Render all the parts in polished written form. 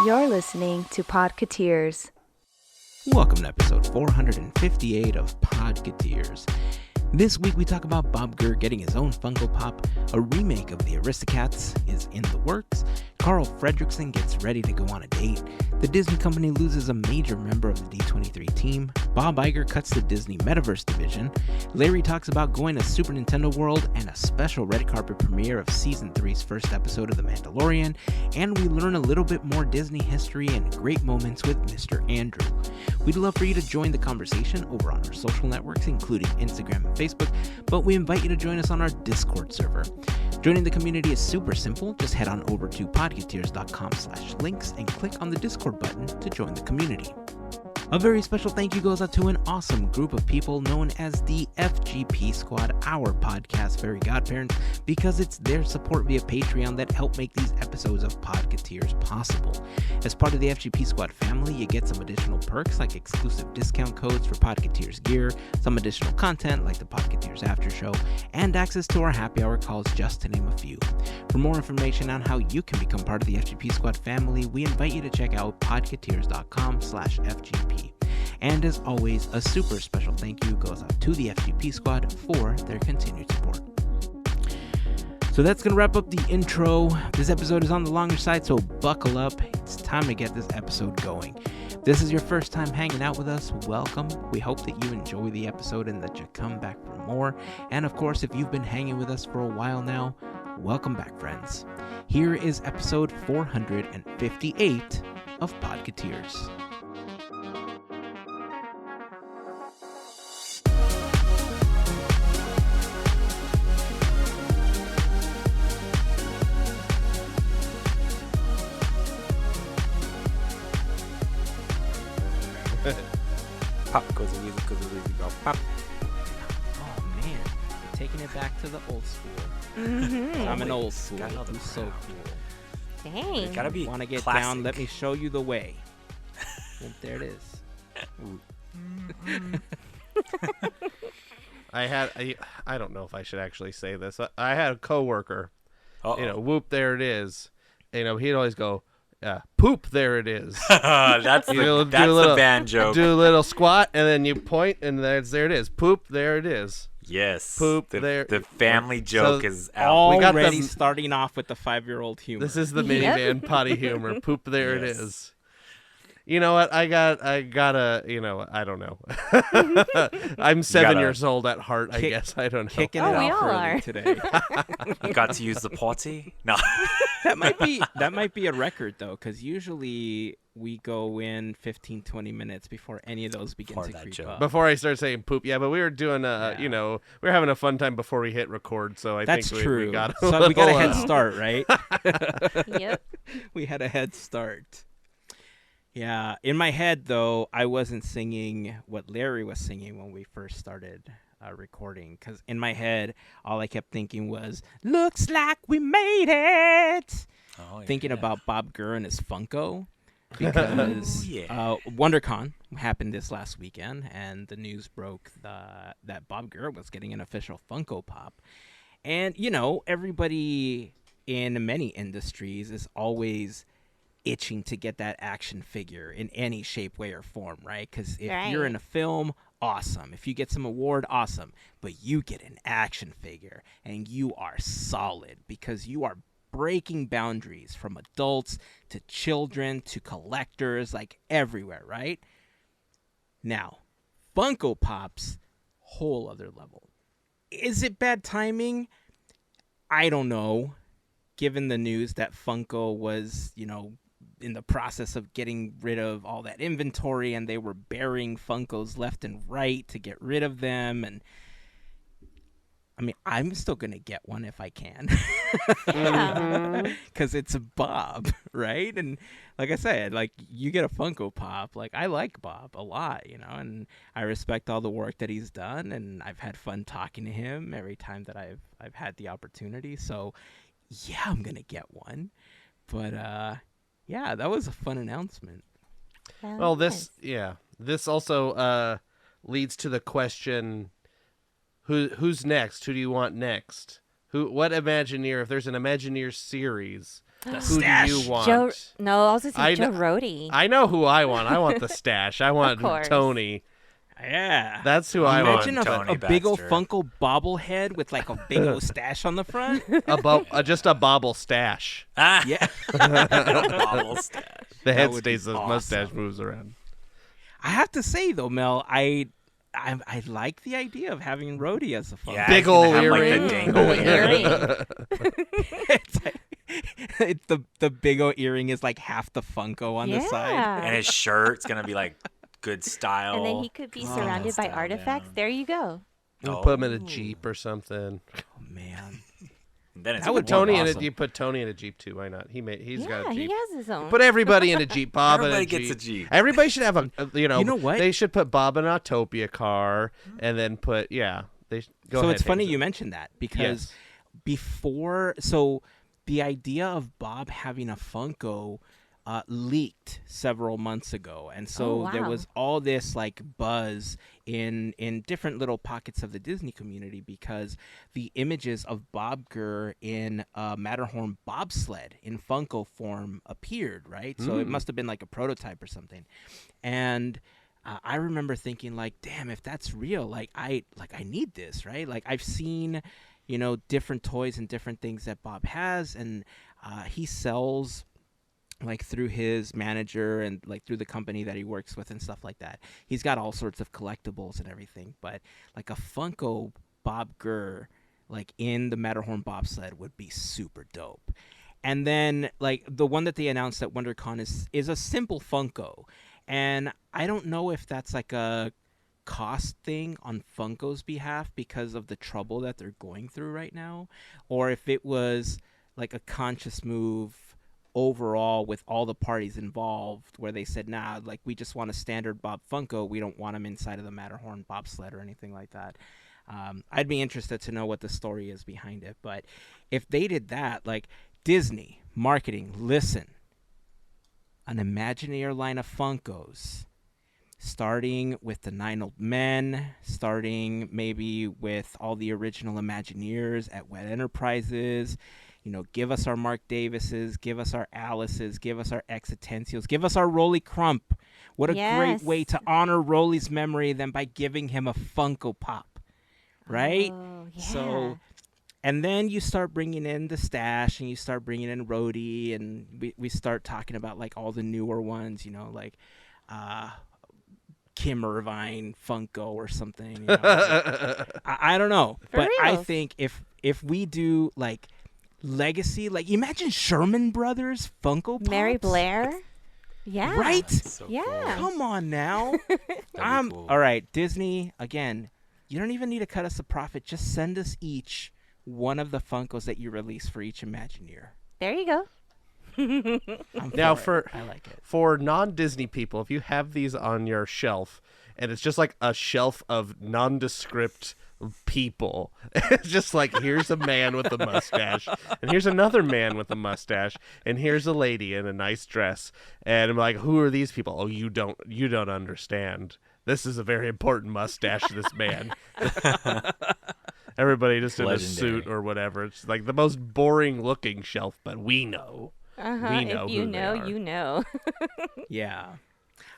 You're listening to Podketeers. Welcome to episode 458 of Podketeers. This week we talk about Bob Gurr getting his own Funko Pop, a remake of the Aristocats is in the works, Carl Fredrickson gets ready to go on a date, the Disney company loses a major member of the D23 team, Bob Iger cuts the Disney Metaverse division, Larry talks about going to Super Nintendo World, and a special red carpet premiere of Season 3's first episode of The Mandalorian, and we learn a little bit more Disney history and great moments with Mr. Andrew. We'd love for you to join the conversation over on our social networks, including Instagram and Facebook, but we invite you to join us on our Discord server. Joining the community is super simple. Just head on over to podketeers.com/links and click on the Discord button to join the community. A very special thank you goes out to an awesome group of people known as the FGP Squad, our podcast Fairy Godparents, because it's their support via Patreon that help make these episodes of Podketeers possible. As part of the FGP Squad family, you get some additional perks like exclusive discount codes for Podketeers gear, some additional content like the Podketeers After Show, and access to our happy hour calls, just to name a few. For more information on how you can become part of the FGP Squad family, we invite you to check out podketeers.com/FGP. And as always, a super special thank you goes out to the FGP Squad for their continued support. So that's going to wrap up the intro. This episode is on the longer side, so buckle up. It's time to get this episode going. If this is your first time hanging out with us, welcome. We hope that you enjoy the episode and that you come back for more. And of course, if you've been hanging with us for a while now, welcome back, friends. Here is episode 458 of Podketeers. Pop goes the music, goes the music, go pop. Oh man, you're taking it back to the old school. Mm-hmm. I'm an old school. Gotta know the Who's so crowd. cool? Dang. It gotta be Want to get classic. down? Let me show you the way. Well, there it is. I don't know if I should actually say this. I had a coworker, Uh-oh. whoop, there it is. He'd always go, poop, there it is. that's the, that's the band joke. Do a little squat, and then you point, and there it is. Poop, there it is. Yes. Poop, the, there. The family joke is out. Already the- starting off with the 5-year-old humor. This is the Yep. minivan potty humor. Poop, there it Yes. is. You know what? I gotta, I don't know. I'm 7 gotta years old at heart, I kick- guess. I don't know. kicking Oh, it we off all early are. today. You got to use the potty? No. that might be a record though, because usually we go in 15-20 minutes before any of those begin Before to that creep joke. up. Before I start saying poop, yeah, but we were doing, Yeah. we were having a fun time before we hit record, so I That's think true. we got So we got a head little, start, right? Yep. We had a head start. Yeah, in my head though, I wasn't singing what Larry was singing when we first started recording, because in my head, all I kept thinking was, "Looks like we made it." Oh, Thinking yeah. about Bob Gurr and his Funko, because yeah. WonderCon happened this last weekend, and the news broke that Bob Gurr was getting an official Funko Pop. And, everybody in many industries is always itching to get that action figure in any shape, way, or form, right? Because if you're in a film, awesome. If you get some award, awesome. But you get an action figure, and you are solid because you are breaking boundaries from adults to children to collectors, like everywhere, right? Now, Funko Pop's whole other level. Is it bad timing? I don't know. Given the news that Funko was, in the process of getting rid of all that inventory, and they were burying Funkos left and right to get rid of them, and I mean, I'm still going to get one if I can. Yeah. Because it's Bob, right? And like I said, like, you get a Funko Pop. Like, I like Bob a lot, and I respect all the work that he's done, and I've had fun talking to him every time that I've had the opportunity. So, yeah, I'm going to get one. But, yeah, that was a fun announcement. Well, this also leads to the question, who's next? Who do you want next? What Imagineer, if there's an Imagineer series, The Who stash. do you want? Joe. No, I was gonna say I Joe kn- Rody. I know who I want. I want the stash. I want course. Tony. Yeah. That's who I want. Imagine Tony a big old Baxter. Funko bobblehead with like a big old stash on the front. Just a bobble stash. Ah, Yeah. bobble stash. The head would be stays, the mustache moves around. I have to say though, Mel, I like the idea of having Rhodey as a Funko. Yeah, Big he's gonna ol' have, like, earring. the dangle earring. It's like, the big old earring is like half the Funko on the side. And his shirt's gonna be like good style. And then he could be surrounded by style artifacts. down. There you go. We'll put him in a Jeep or something. Oh man. Then it's That would Put Tony in awesome. it. You put Tony in a Jeep too. Why not? He's got a Yeah, Jeep. he has his own. Put everybody in a Jeep. Bob in Everybody a Jeep. gets a Jeep. Everybody should have a You know what? They should put Bob in an Autopia car and then put They go So ahead, it's funny Hazel. you mentioned that because Yes. the idea of Bob having a Funko leaked several months ago, and so Oh, there wow. was all this like buzz in different little pockets of the Disney community because the images of Bob Gurr in a Matterhorn bobsled in Funko form appeared, right? So it must have been like a prototype or something, and I remember thinking like, damn, if that's real, like I need this, right? Like I've seen, different toys and different things that Bob has, and he sells like through his manager and like through the company that he works with and stuff like that. He's got all sorts of collectibles and everything, but like a Funko Bob Gurr like in the Matterhorn bobsled would be super dope. And then like the one that they announced at WonderCon is a simple Funko. And I don't know if that's like a cost thing on Funko's behalf because of the trouble that they're going through right now, or if it was like a conscious move overall with all the parties involved where they said, nah, like we just want a standard Bob Funko. We don't want him inside of the Matterhorn bobsled or anything like that. I'd be interested to know what the story is behind it. But if they did that, like Disney marketing, listen, an Imagineer line of Funkos, starting with the 9 Old Men, starting maybe with all the original Imagineers at Wet Enterprises. Give us our Mark Davises, give us our Alices, give us our Exitensios, give us our Rolly Crump. What a great way to honor Rolly's memory than by giving him a Funko Pop, right? Oh, yeah. So, and then you start bringing in the stash and you start bringing in Rhodey, and we start talking about like all the newer ones, like Kim Irvine Funko or something. Like, I don't know, For but I reals. think if we do like legacy, like imagine Sherman Brothers Funko Pops. Mary Blair. Yeah. Right? So Yeah. cool. Come on now. That'd be cool. All right, Disney, again, you don't even need to cut us a profit. Just send us each one of the Funkos that you release for each Imagineer. There you go. I'm Now for it. I like it. For non-Disney people, if you have these on your shelf and it's just like a shelf of nondescript people, it's just like here's a man with a mustache and here's another man with a mustache and here's a lady in a nice dress, and I'm like, who are these people? Oh, you don't understand. This is a very important mustache to this man. Everybody just in a suit Legendary. or whatever. It's like the most boring looking shelf, but we know. Uh-huh. We know If you who they know, are. you know. Yeah.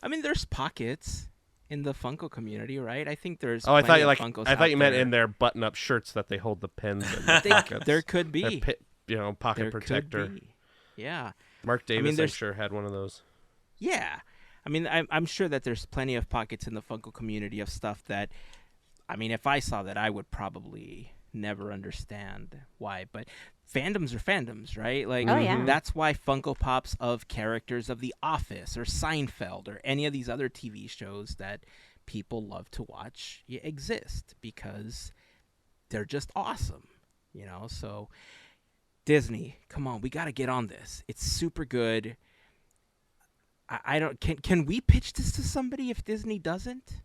I mean, there's pockets in the Funko community, right? I think there's Oh, I thought plenty you of Funkos I thought out you meant there. in their button-up shirts that they hold the pens in. The pockets. There could Their be. pocket There protector. could be. Yeah. Mark Davis, I'm there's- sure, had one of those. Yeah. I mean, I'm sure that there's plenty of pockets in the Funko community of stuff that, I mean, if I saw that, I would probably never understand why. But fandoms are fandoms, right? Like, Oh, yeah. that's why Funko Pops of characters of The Office or Seinfeld or any of these other TV shows that people love to watch exist, because they're just awesome, So Disney, come on, we got to get on this. It's super good. I don't. Can we pitch this to somebody if Disney doesn't?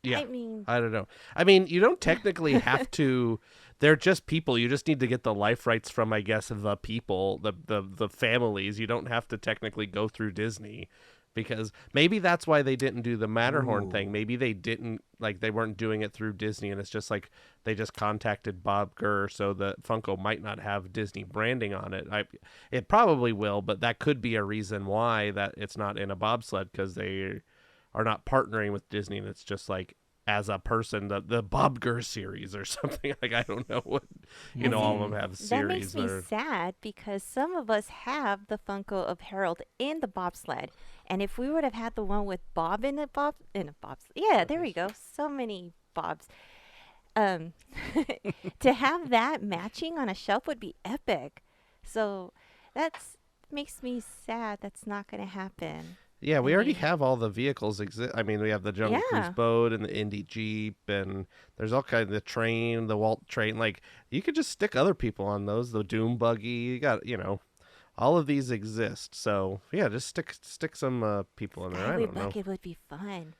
Yeah. I mean, I don't know. I mean, you don't technically have to. They're just people. You just need to get the life rights from, I guess, the people, the families. You don't have to technically go through Disney. because maybe that's why they didn't do the Matterhorn Ooh. thing. Maybe they didn't they weren't doing it through Disney, and it's just like they just contacted Bob Gurr, so the Funko might not have Disney branding on it. It probably will, but that could be a reason why that it's not in a bobsled, because they are not partnering with Disney, and it's just like as a person, the Bob Gurr series or something. Like, I don't know what, all of them have series. That makes me sad because some of us have the Funko of Harold in the bobsled. And if we would have had the one with Bob in a bobsled. Yeah, there we go. So many Bobs. To have that matching on a shelf would be epic. So that's makes me sad that's not going to happen. Yeah, we already have all the vehicles exist. I mean, we have the Jungle Cruise boat and the Indy Jeep, and there's all kinds of the train, the Walt train. Like, you could just stick other people on those. The Doom buggy, you got, all of these exist. So yeah, just stick some people in there. I don't know. Bucket would be fun.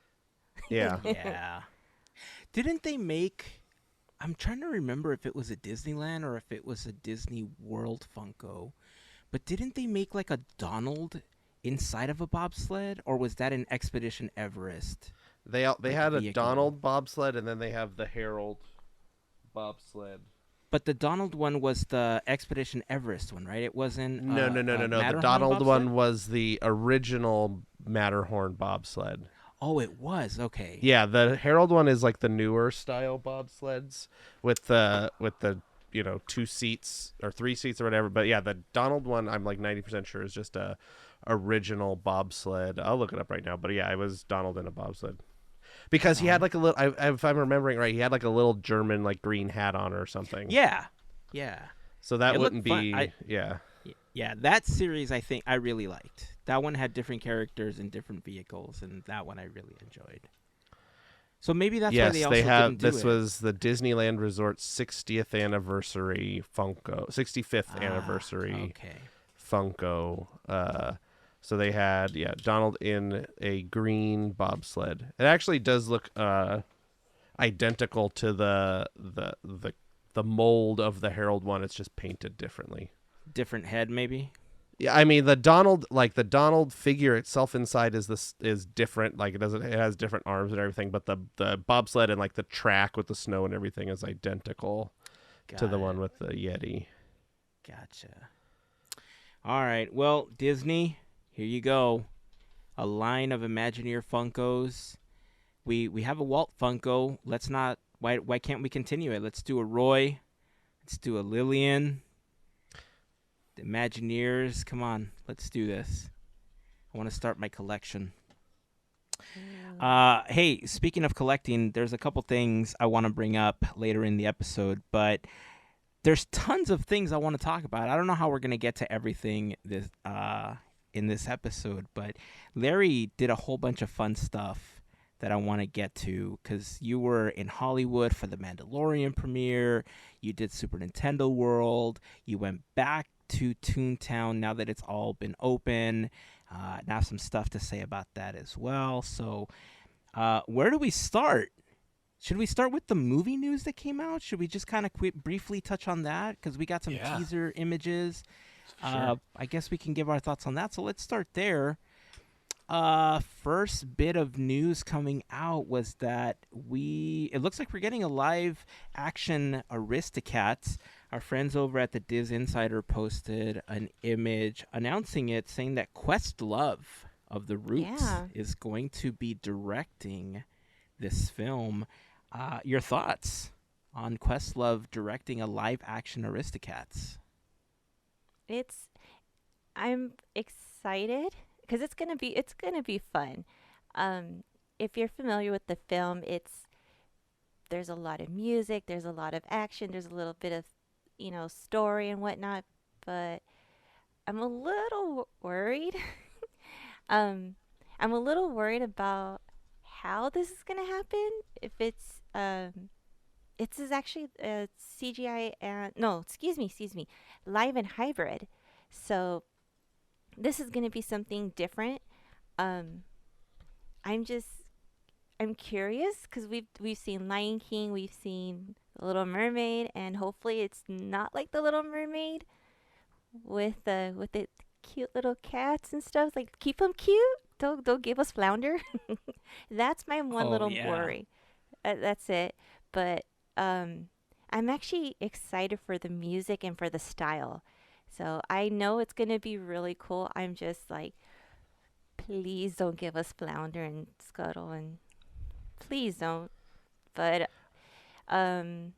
Yeah. Yeah. Didn't they make? I'm trying to remember if it was a Disneyland or if it was a Disney World Funko, but didn't they make like a Donald inside of a bobsled, or was that an Expedition Everest? They had a vehicle? Donald bobsled, and then they have the Harold bobsled. But the Donald one was the Expedition Everest one, right? It wasn't. No. The Matterhorn Donald bobsled? one was the original Matterhorn bobsled. Oh, it was. Okay. Yeah, the Harold one is like the newer style bobsleds with the 2 seats or 3 seats or whatever. But yeah, the Donald one, I'm like 90% sure is just a original bobsled. I'll look it up right now. But yeah, it was Donald in a bobsled. Because he had like a little, if I'm remembering right, he had like a little German like green hat on or something. Yeah. So that It wouldn't looked be, fun. Yeah, that series I think I really liked. That one had different characters and different vehicles, and that one I really enjoyed. So maybe that's why they also didn't do this it. was the Disneyland Resort's 60th anniversary Funko, 65th anniversary Funko. So they had Donald in a green bobsled. It actually does look identical to the mold of the Harold one. It's just painted differently. Different head, maybe. Yeah, I mean the Donald figure itself inside is different. Like it has different arms and everything, but the bobsled and like the track with the snow and everything is identical to the one with the Yeti. Gotcha. All right. Well, Disney, here you go. A line of Imagineer Funkos. We have a Walt Funko. Let's not. Why can't we continue it? Let's do a Roy. Let's do a Lillian. The Imagineers. Come on. Let's do this. I want to start my collection. Hey, speaking of collecting, there's a couple things I want to bring up later in the episode, but there's tons of things I want to talk about. I don't know how we're going to get to everything this in this episode, but Larry did a whole bunch of fun stuff that I want to get to because you were in Hollywood for the Mandalorian premiere. You did Super Nintendo World. You went back to Toontown now that it's all been open. Now some stuff to say about that as well. So where do we start? Should we start with the movie news that came out? Should we just kind of briefly touch on that? Because we got some teaser images. Sure. I guess we can give our thoughts on that. So let's start there. First bit of news coming out was that it looks like we're getting a live action Aristocats. Our friends over at the Diz Insider posted an image announcing it, saying that Questlove of The Roots is going to be directing this film. Your thoughts on Questlove directing a live action Aristocats? I'm excited because it's gonna be fun. If you're familiar with the film, there's a lot of music, there's a lot of action, there's a little bit of story and whatnot, but I'm a little worried. I'm a little worried about how this is gonna happen. If it's actually CGI and excuse me, live and hybrid. So this is gonna be something different. I'm curious because we've seen Lion King, we've seen The Little Mermaid, and hopefully it's not like The Little Mermaid with the cute little cats and stuff. Like, keep them cute. Don't give us flounder. That's my one Oh little yeah. worry. That's it. But I'm actually excited for the music and for the style. So I know it's gonna be really cool. I'm just like, please don't give us flounder and scuttle, and please don't. But um,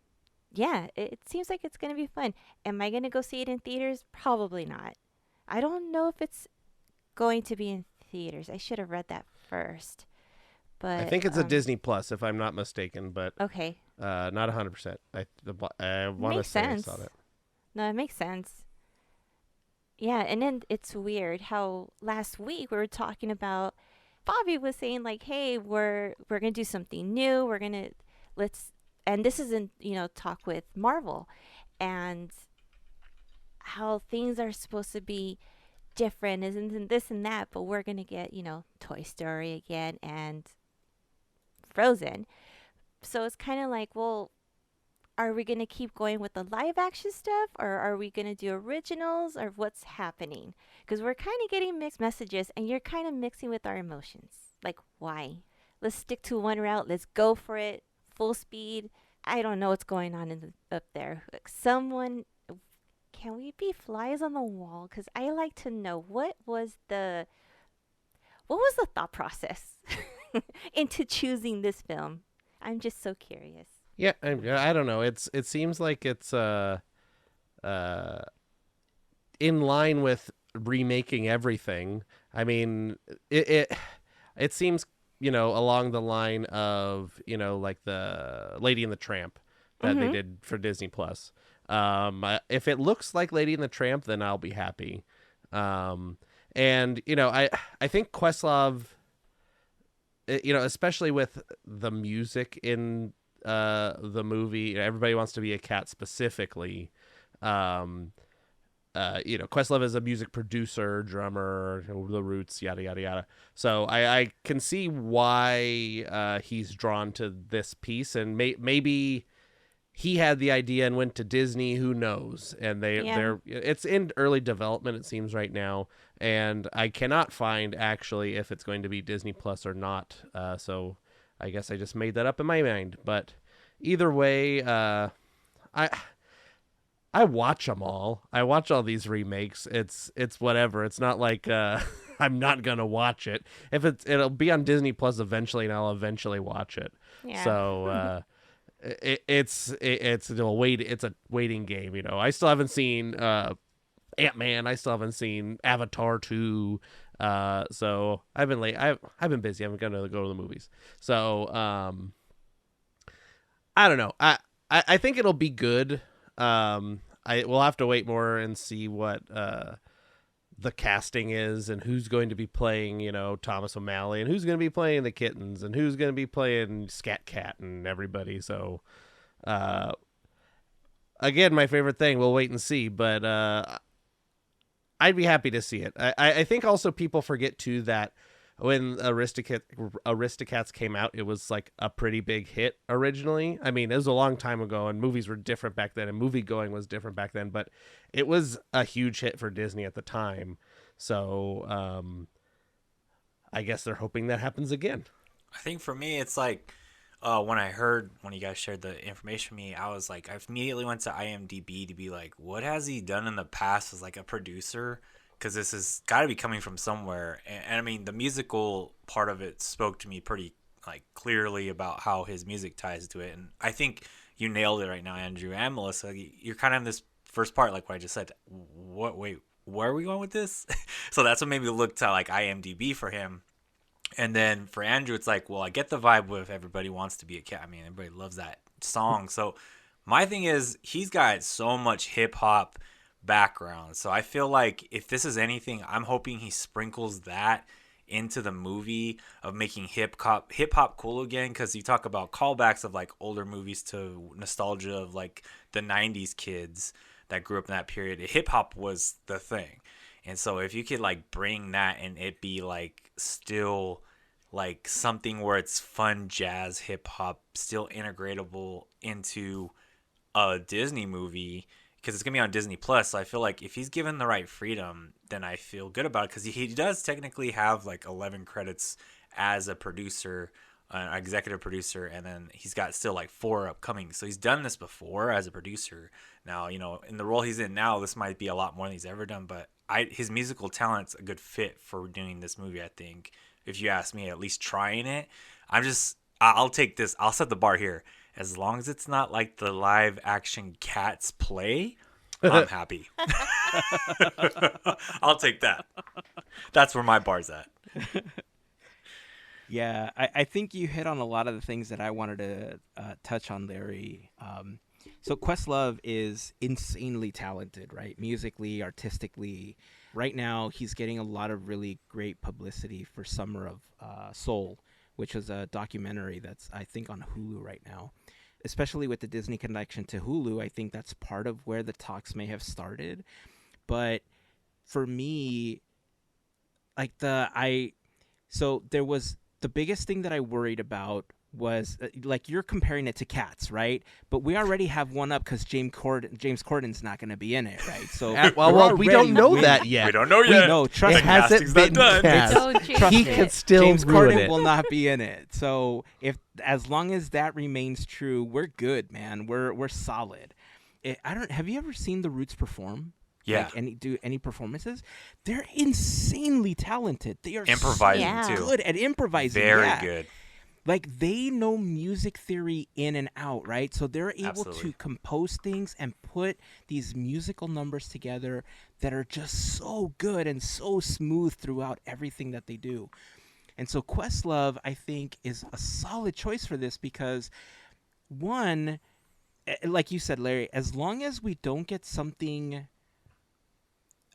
yeah, it seems like it's gonna be fun. Am I gonna go see it in theaters? Probably not. I don't know if it's going to be in theaters. I should have read that first. I But think it's a Disney Plus, if I'm not mistaken, but okay, not 100%. I want to makes say I sense. saw that. No, it makes sense. Yeah, and then it's weird how last week we were talking about Bobby was saying like, "Hey, we're gonna do something new. We're gonna let's," and this isn't talk with Marvel, and how things are supposed to be different, isn't this and that, but we're gonna get Toy Story again and Frozen. So it's kind of like, well, are we going to keep going with the live action stuff, or are we going to do originals, or what's happening? Because we're kind of getting mixed messages, and you're kind of mixing with our emotions. Like, why? Let's stick to one route. Let's go for it. Full speed. I don't know what's going on up there. Like, someone, can we be flies on the wall? Because I like to know what was the thought process into choosing this film. I'm just so curious. Yeah, I don't know. It seems like it's uh in line with remaking everything. I mean, it seems along the line of like the Lady and the Tramp that they Mm-hmm. did for Disney Plus. If it looks like Lady and the Tramp, then I'll be happy. Um, and I think Questlove, especially with the music in the movie, everybody wants to be a cat specifically. Um, Questlove is a music producer, drummer, the Roots, yada yada yada. So I can see why he's drawn to this piece, and maybe he had the idea and went to Disney. Who knows? And Yeah. it's in early development, it seems, right now, and I cannot find actually if it's going to be Disney Plus or not. So I guess I just made that up in my mind. But either way, I I watch them all. I watch all these remakes. It's whatever. It's not like I'm not gonna watch it. If it'll be on Disney Plus eventually, and I'll eventually watch it. Yeah. So it's a waiting game. I still haven't seen Ant-Man. I still haven't seen Avatar 2. So I've been late. I've been busy. I'm gonna go to the movies. So I don't know. I think it'll be good. I will have to wait more and see what the casting is, and who's going to be playing, Thomas O'Malley, and who's going to be playing the kittens, and who's going to be playing Scat Cat and everybody. So, again, my favorite thing. We'll wait and see, but I'd be happy to see it. I think also people forget too that when Aristocats came out, it was like a pretty big hit originally. I mean, it was a long time ago, and movies were different back then, and movie going was different back then, but it was a huge hit for Disney at the time. So I guess they're hoping that happens again. I think for me, it's like when you guys shared the information with me, I was like, I immediately went to IMDb to be like, what has he done in the past as like a producer? Because this has got to be coming from somewhere. And I mean, the musical part of it spoke to me pretty like clearly about how his music ties to it. And I think you nailed it right now, Andrew and Melissa. You're kind of in this first part, like what I just said. Wait, where are we going with this? So that's what made me look to like IMDb for him. And then for Andrew, it's like, well, I get the vibe with everybody wants to be a cat. I mean, everybody loves that song. So my thing is, he's got so much hip hop background. So I feel like if this is anything, I'm hoping he sprinkles that into the movie of making hip hop cool again. Because you talk about callbacks of like older movies to nostalgia of like the 90s kids that grew up in that period. Hip hop was the thing. And so if you could like bring that and it be like still like something where it's fun jazz hip hop still integratable into a Disney movie, because it's gonna be on Disney Plus. So I feel like if he's given the right freedom, then I feel good about it, because he does technically have like 11 credits as a producer, an executive producer, and then he's got still like 4 upcoming. So he's done this before as a producer. Now, you know, in the role he's in now, this might be a lot more than he's ever done, but his musical talent's a good fit for doing this movie, I think. If you ask me, at least trying it. I'll take this. I'll set the bar here. As long as it's not like the live action Cats play, I'm happy. I'll take that. That's where my bar's at. Yeah, I think you hit on a lot of the things that I wanted to touch on, Larry. So Questlove is insanely talented, right? Musically, artistically. Right now, he's getting a lot of really great publicity for Summer of Soul, which is a documentary that's, I think, on Hulu right now. Especially with the Disney connection to Hulu, I think that's part of where the talks may have started. But for me, like so there was the biggest thing that I worried about was like you're comparing it to Cats, right? But we already have one up because James Corden's not going to be in it, right? So well, we don't know that yet. We don't know yet. No, trust It me. hasn't been done. cast. Don't jinx He it. could still James ruin Corden it. will not be in it. So as long as that remains true, we're good, man. We're solid. Have you ever seen the Roots perform? Yeah. Like do any performances? They're insanely talented. They are Improvising, so too. good at improvising. Very yeah. good. Like they know music theory in and out, right? So they're able Absolutely. to compose things and put these musical numbers together that are just so good and so smooth throughout everything that they do. And so Questlove, I think, is a solid choice for this because, one, like you said, Larry, as long as we don't get something,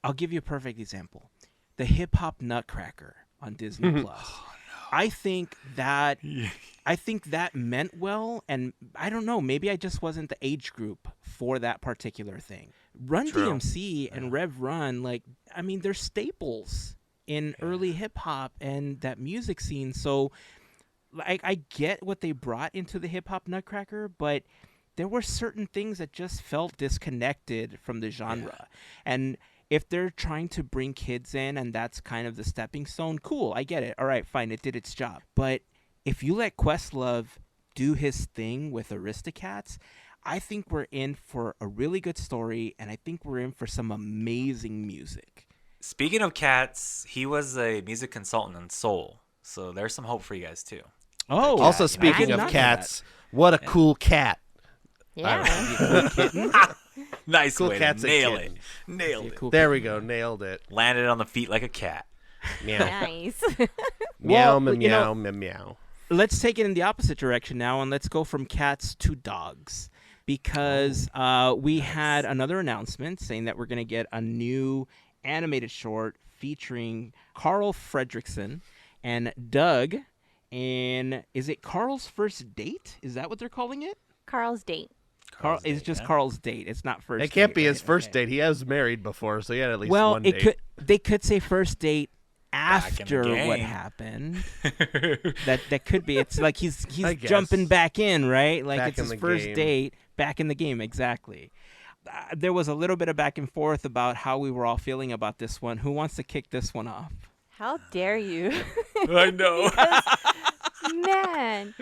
I'll give you a perfect example. The Hip Hop Nutcracker on Disney Plus. I think that meant well, and I don't know, maybe I just wasn't the age group for that particular thing. Run True. DMC and Rev Run, like, I mean, they're staples in early hip hop and that music scene. So I get what they brought into the Hip Hop Nutcracker, but there were certain things that just felt disconnected from the genre. And if they're trying to bring kids in and that's kind of the stepping stone, cool, I get it. All right, fine, it did its job. But if you let Questlove do his thing with Aristocats, I think we're in for a really good story, and I think we're in for some amazing music. Speaking of Cats, he was a music consultant on Soul, so there's some hope for you guys too. Oh, Also, I speaking did of not know cats, what a cool cat. Yeah. Nice Cool way to cat's a nail kitten. it. Nailed that. it. Cool. There we go. Nailed it. Landed on the feet like a cat. Meow. Nice. Meow, Well, you meow, know- meow, meow. Let's take it in the opposite direction now, and let's go from cats to dogs. Because we had another announcement saying that we're going to get a new animated short featuring Carl Fredrickson and Doug. And is it Carl's first date? Is that what they're calling it? Carl's date. It's just Carl's date. It's not first. It can't date, be his right? first Okay. date. He has married before, so he had at least Well, one it date. they could say first date Back in the after what game. happened. that could be. It's like he's I guess. jumping back in, right? Like Back it's in his the first game. date back in the game. Exactly. There was a little bit of back and forth about how we were all feeling about this one. Who wants to kick this one off? How dare you? I know. Man,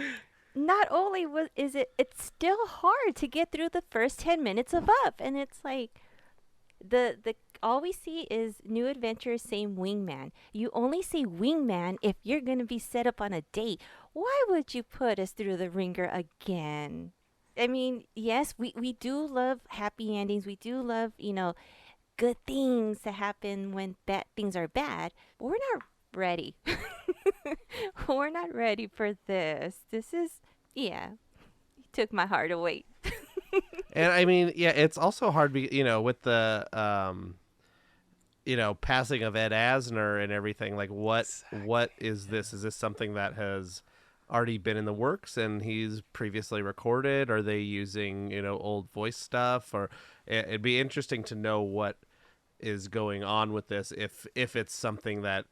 not only it's still hard to get through the first 10 minutes of Up, and it's like the all we see is new adventures, same wingman. You only see wingman if you're going to be set up on a date. Why would you put us through the ringer again? I mean, yes, we do love happy endings. We do love, good things to happen when bad things are bad. We're not ready. We're not ready for this. This is, you took my heart away. And I mean, yeah, it's also hard, with the, passing of Ed Asner and everything. Like, what is this? Is this something that has already been in the works and he's previously recorded? Are they using, old voice stuff? Or it'd be interesting to know what is going on with this if it's something that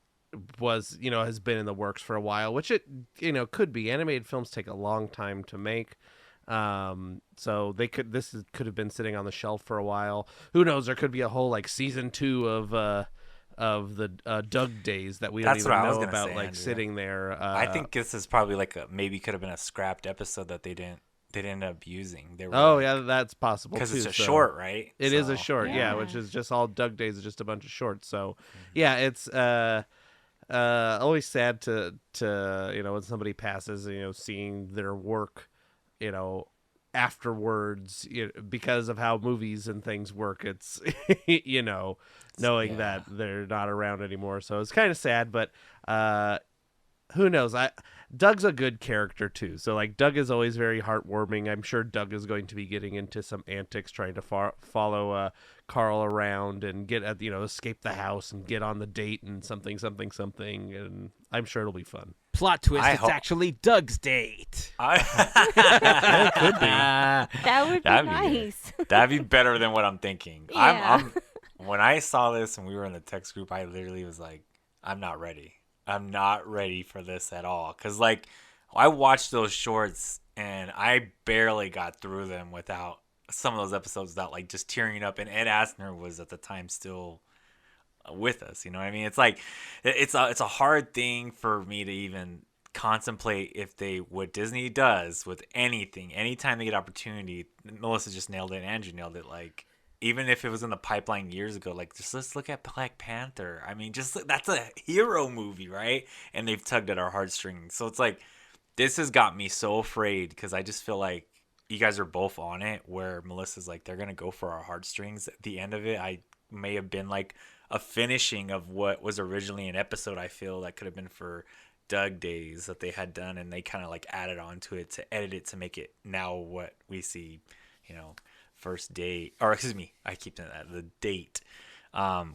was, has been in the works for a while, which it, could be. Animated films take a long time to make. So could have been sitting on the shelf for a while. Who knows? There could be a whole like season 2 of the Doug days that we don't That's even what I was know gonna about, say, like Andrew. sitting there. I think this is probably like maybe could have been a scrapped episode that they didn't end up using. They were Oh like, yeah, that's possible because too. it's a so short, right? It is a So, short, yeah, Yeah. which is just all Doug Days is just a bunch of shorts. So yeah, it's always sad to when somebody passes, seeing their work, afterwards, because of how movies and things work. It's knowing Yeah. that they're not around anymore. So it's kind of sad, but who knows? Doug's a good character too. So like Doug is always very heartwarming. I'm sure Doug is going to be getting into some antics trying to follow Carl around and get at escape the house and get on the date and something, and I'm sure it'll be fun. Plot twist, I it's hope- actually Doug's date. It could be. That would be That'd be good. nice. That'd be better than what I'm thinking. Yeah. When I saw this and we were in the text group, I literally was like, I'm not ready. I'm not ready for this at all. Because, like, I watched those shorts and I barely got through them without some of those episodes without, like, just tearing up. And Ed Asner was at the time still with us. You know what I mean? It's like, it's a hard thing for me to even contemplate what Disney does with anything. Anytime they get opportunity, Melissa just nailed it. Andrew nailed it. Like, even if it was in the pipeline years ago, like, just let's look at Black Panther. I mean, that's a hero movie, right? And they've tugged at our heartstrings. So it's like, this has got me so afraid because I just feel like you guys are both on it, where Melissa's like, they're going to go for our heartstrings. At the end of it, I may have been like a finishing of what was originally an episode, I feel, that could have been for Doug Days that they had done, and they kind of like added on to it to edit it to make it now what we see, first date, or excuse me, I keep saying that, the date. I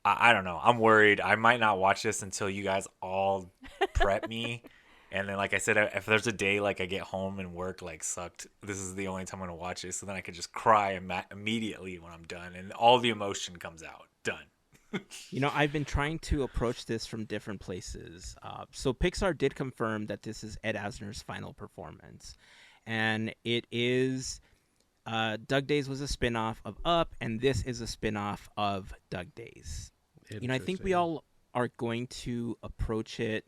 don't know. I'm worried. I might not watch this until you guys all prep me. And then, like I said, if there's a day like I get home and work like sucked, this is the only time I'm going to watch it. So then I could just cry immediately when I'm done. And all the emotion comes out. Done. I've been trying to approach this from different places. So Pixar did confirm that this is Ed Asner's final performance. And it is... Doug Days was a spin-off of Up, and this is a spin-off of Doug Days. I think we all are going to approach it,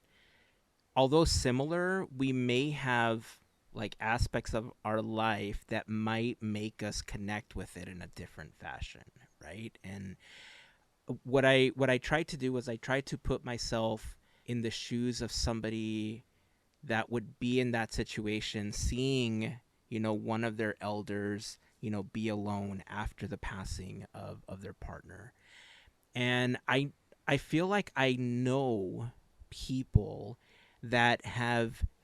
although similar, we may have like aspects of our life that might make us connect with it in a different fashion, right? And what I tried to do was I tried to put myself in the shoes of somebody that would be in that situation, seeing one of their elders, be alone after the passing of their partner. And I feel like I know people that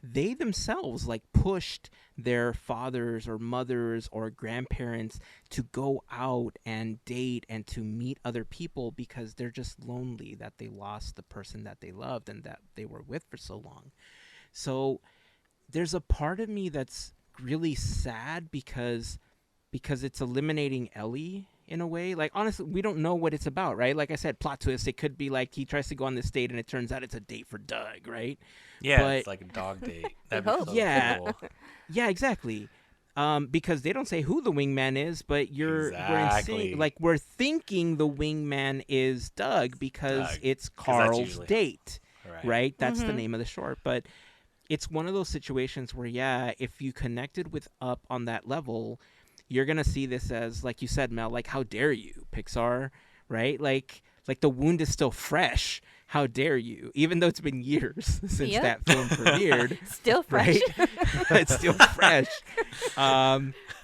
they themselves like pushed their fathers or mothers or grandparents to go out and date and to meet other people because they're just lonely that they lost the person that they loved and that they were with for so long. So there's a part of me that's really sad because it's eliminating Ellie in a way. Like, honestly, we don't know what it's about, right? Like I said, plot twist, it could be like he tries to go on this date and it turns out it's a date for Doug, right? Yeah, But- it's like a dog date. That'd hope. be so Yeah. cool. Yeah, exactly. Because they don't say who the wingman is, but Exactly. we're thinking the wingman is Doug because Doug, it's 'cause that's Carl's usually- date, right? That's the Mhm. name of the short. But it's one of those situations where, yeah, if you connected with Up on that level, you're gonna see this as, like you said, Mel, like, how dare you, Pixar, right? Like the wound is still fresh. How dare you? Even though it's been years since Yep. that film premiered. Still fresh. Right? It's still fresh.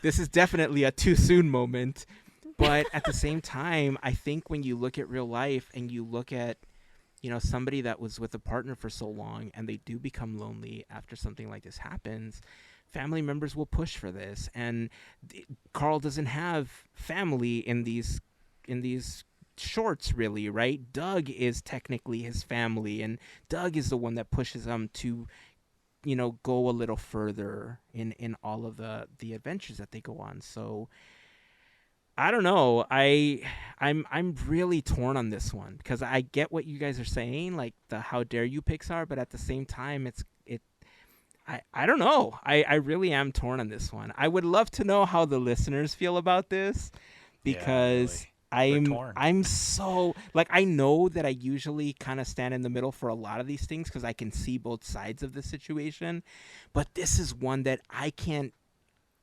This is definitely a too soon moment. But at the same time, I think when you look at real life and you look at, somebody that was with a partner for so long and they do become lonely after something like this happens, family members will push for this. And Carl doesn't have family in these shorts, really, right? Doug is technically his family, and Doug is the one that pushes him to go a little further in all of the adventures that they go on. So I don't know. I'm really torn on this one because I get what you guys are saying, like the how dare you, Pixar, but at the same time I don't know. I really am torn on this one. I would love to know how the listeners feel about this because I'm so like I know that I usually kind of stand in the middle for a lot of these things because I can see both sides of the situation, but this is one that I can't.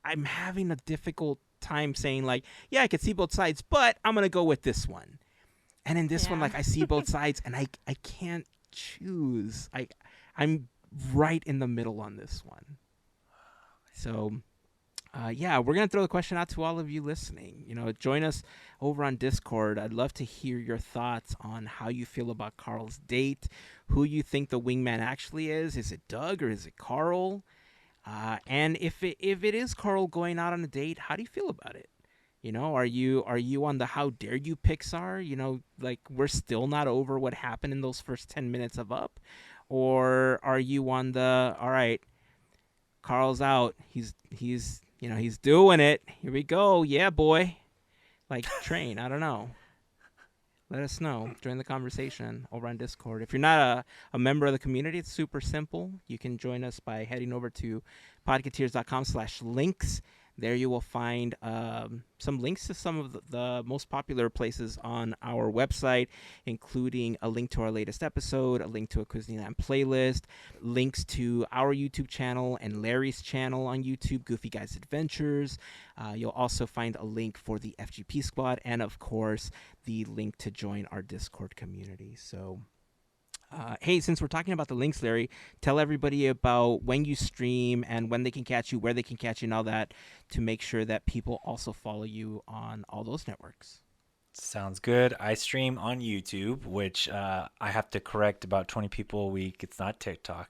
I'm having a difficult time saying like, yeah, I can see both sides, but I'm gonna go with this one. And in this one, like I see both sides, and I can't choose. I'm right in the middle on this one. So, yeah, we're going to throw the question out to all of you listening. Join us over on Discord. I'd love to hear your thoughts on how you feel about Carl's date, who you think the wingman actually is. Is it Doug or is it Carl? And if it is Carl going out on a date, how do you feel about it? Are you on the how dare you Pixar? Like we're still not over what happened in those first 10 minutes of Up. Or are you on the all right? Carl's out. He's doing it. Here we go. Yeah, boy. Like train. I don't know. Let us know. Join the conversation over on Discord. If you're not a member of the community, it's super simple. You can join us by heading over to podketeers.com/links. There you will find some links to some of the most popular places on our website, including a link to our latest episode, a link to a Disneyland playlist, links to our YouTube channel and Larry's channel on YouTube, Goofy Guys Adventures. You'll also find a link for the FGP Squad and, of course, the link to join our Discord community. So... hey, since we're talking about the links, Larry, tell everybody about when you stream and when they can catch you, where they can catch you, and all that to make sure that people also follow you on all those networks. Sounds good. I stream on YouTube, which I have to correct about 20 people a week. It's not TikTok.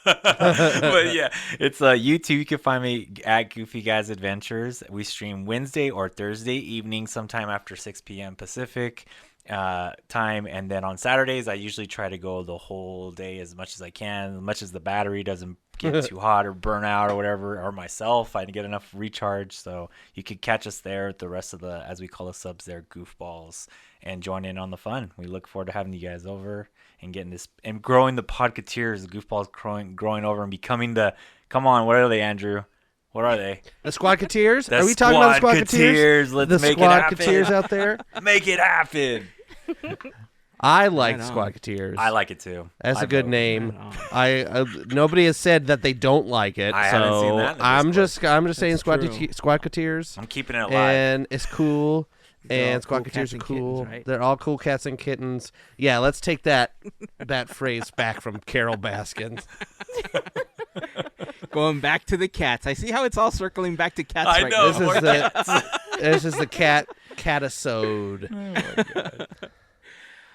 But yeah, it's YouTube. You can find me at Goofy Guys Adventures. We stream Wednesday or Thursday evening, sometime after 6 p.m. Pacific time, and then on Saturdays I usually try to go the whole day as much as I can, as much as the battery doesn't get too hot or burn out or whatever, or myself I get enough recharge. So you could catch us there, the rest of the, as we call the subs there, goofballs, and join in on the fun. We look forward to having you guys over and getting this and growing the Podketeers, the goofballs growing over and becoming the, come on, what are they, Andrew? What are they? The Squadketeers? Are we talking about the Squadketeers? Let's make it happen. The Squadketeers out there? Make it happen. I like Squadketeers. I like it too. That's a good name. I nobody has said that they don't like it. I haven't seen that. I'm just saying Squadketeers. I'm keeping it alive. And it's cool. And cool Squadketeers are cool. Kittens, right? They're all cool cats and kittens. Yeah, let's take that phrase back from Carol Baskins. Going back to the cats. I see how it's all circling back to cats I right know. now. This is the catasode. Oh my God.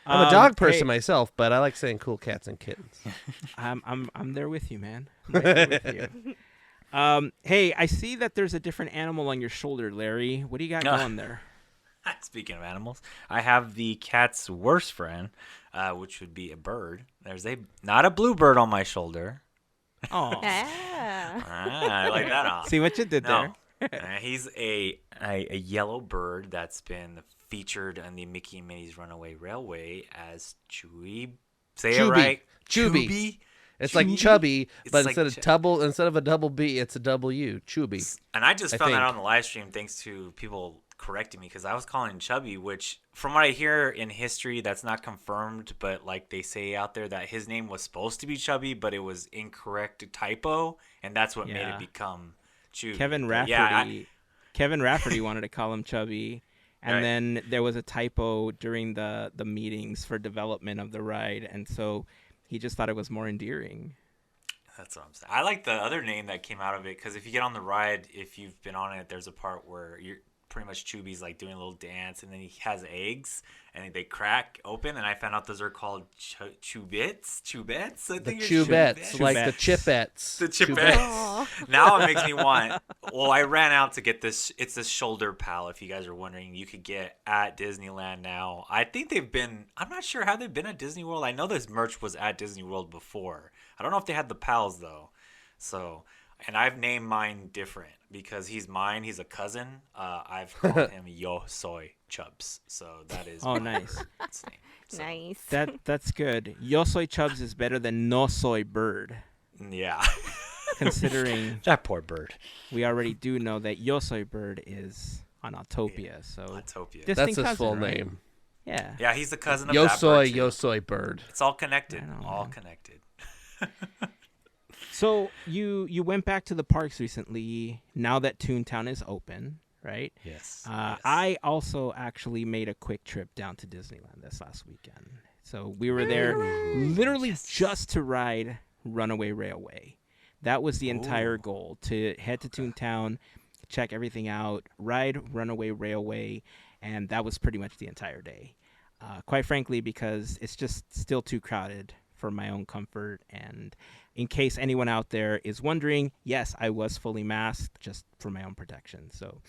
I'm a dog person myself, but I like saying cool cats and kittens. I'm there with you, man. I'm right there with you. Hey, I see that there's a different animal on your shoulder, Larry. What do you got going there? Speaking of animals, I have the cat's worst friend, which would be a bird. There's not a bluebird on my shoulder. Oh, I like that. See what you did there. He's a yellow bird that's been featured on the Mickey and Minnie's Runaway Railway as Chewy. Say it right. Chubby. It's Chubby? like chubby, but like instead of a double B, it's a W. Chubby. And I just found that out on the live stream thanks to people correcting me, because I was calling him Chubby, which from what I hear in history, that's not confirmed, but like they say out there that his name was supposed to be Chubby, but it was incorrect typo, and that's what made it become Chubby. Kevin Rafferty wanted to call him Chubby, and then there was a typo during the meetings for development of the ride, and so he just thought it was more endearing. That's what I'm saying. I like the other name that came out of it, because if you get on the ride, if you've been on it, there's a part where you're pretty much Chubby's like doing a little dance, and then he has eggs and they crack open, and I found out those are called chubets. I think Chubettes, like the Chipettes. The Chipettes. Now it makes me want. Well, I ran out to get this. It's this shoulder pal. If you guys are wondering, you could get at Disneyland now. I think they've been. I'm not sure how they've been at Disney World. I know this merch was at Disney World before. I don't know if they had the pals though. So. And I've named mine different because he's mine. He's a cousin. I've called him Yo Soy Chubs. So that is nice. Name. So, Nice. That's good. Yo Soy Chubs is better than No Soy Bird. Yeah. considering That poor bird. we already do know that Yosoi Bird is on Autopia, Yeah, so Autopia. distinct That's his cousin, full right? name. Yeah. Yeah, he's the cousin of that bird. Yosoi, too. Yosoi Bird. It's all connected. I know, All man. connected. So you went back to the parks recently. Now that Toontown is open, right? Yes. I also actually made a quick trip down to Disneyland this last weekend. So we were there literally just to ride Runaway Railway. That was the entire Ooh. goal, to head to Toontown, check everything out, ride Runaway Railway, and that was pretty much the entire day. Quite frankly, because it's just still too crowded for my own comfort. And in case anyone out there is wondering, yes, I was fully masked just for my own protection. So,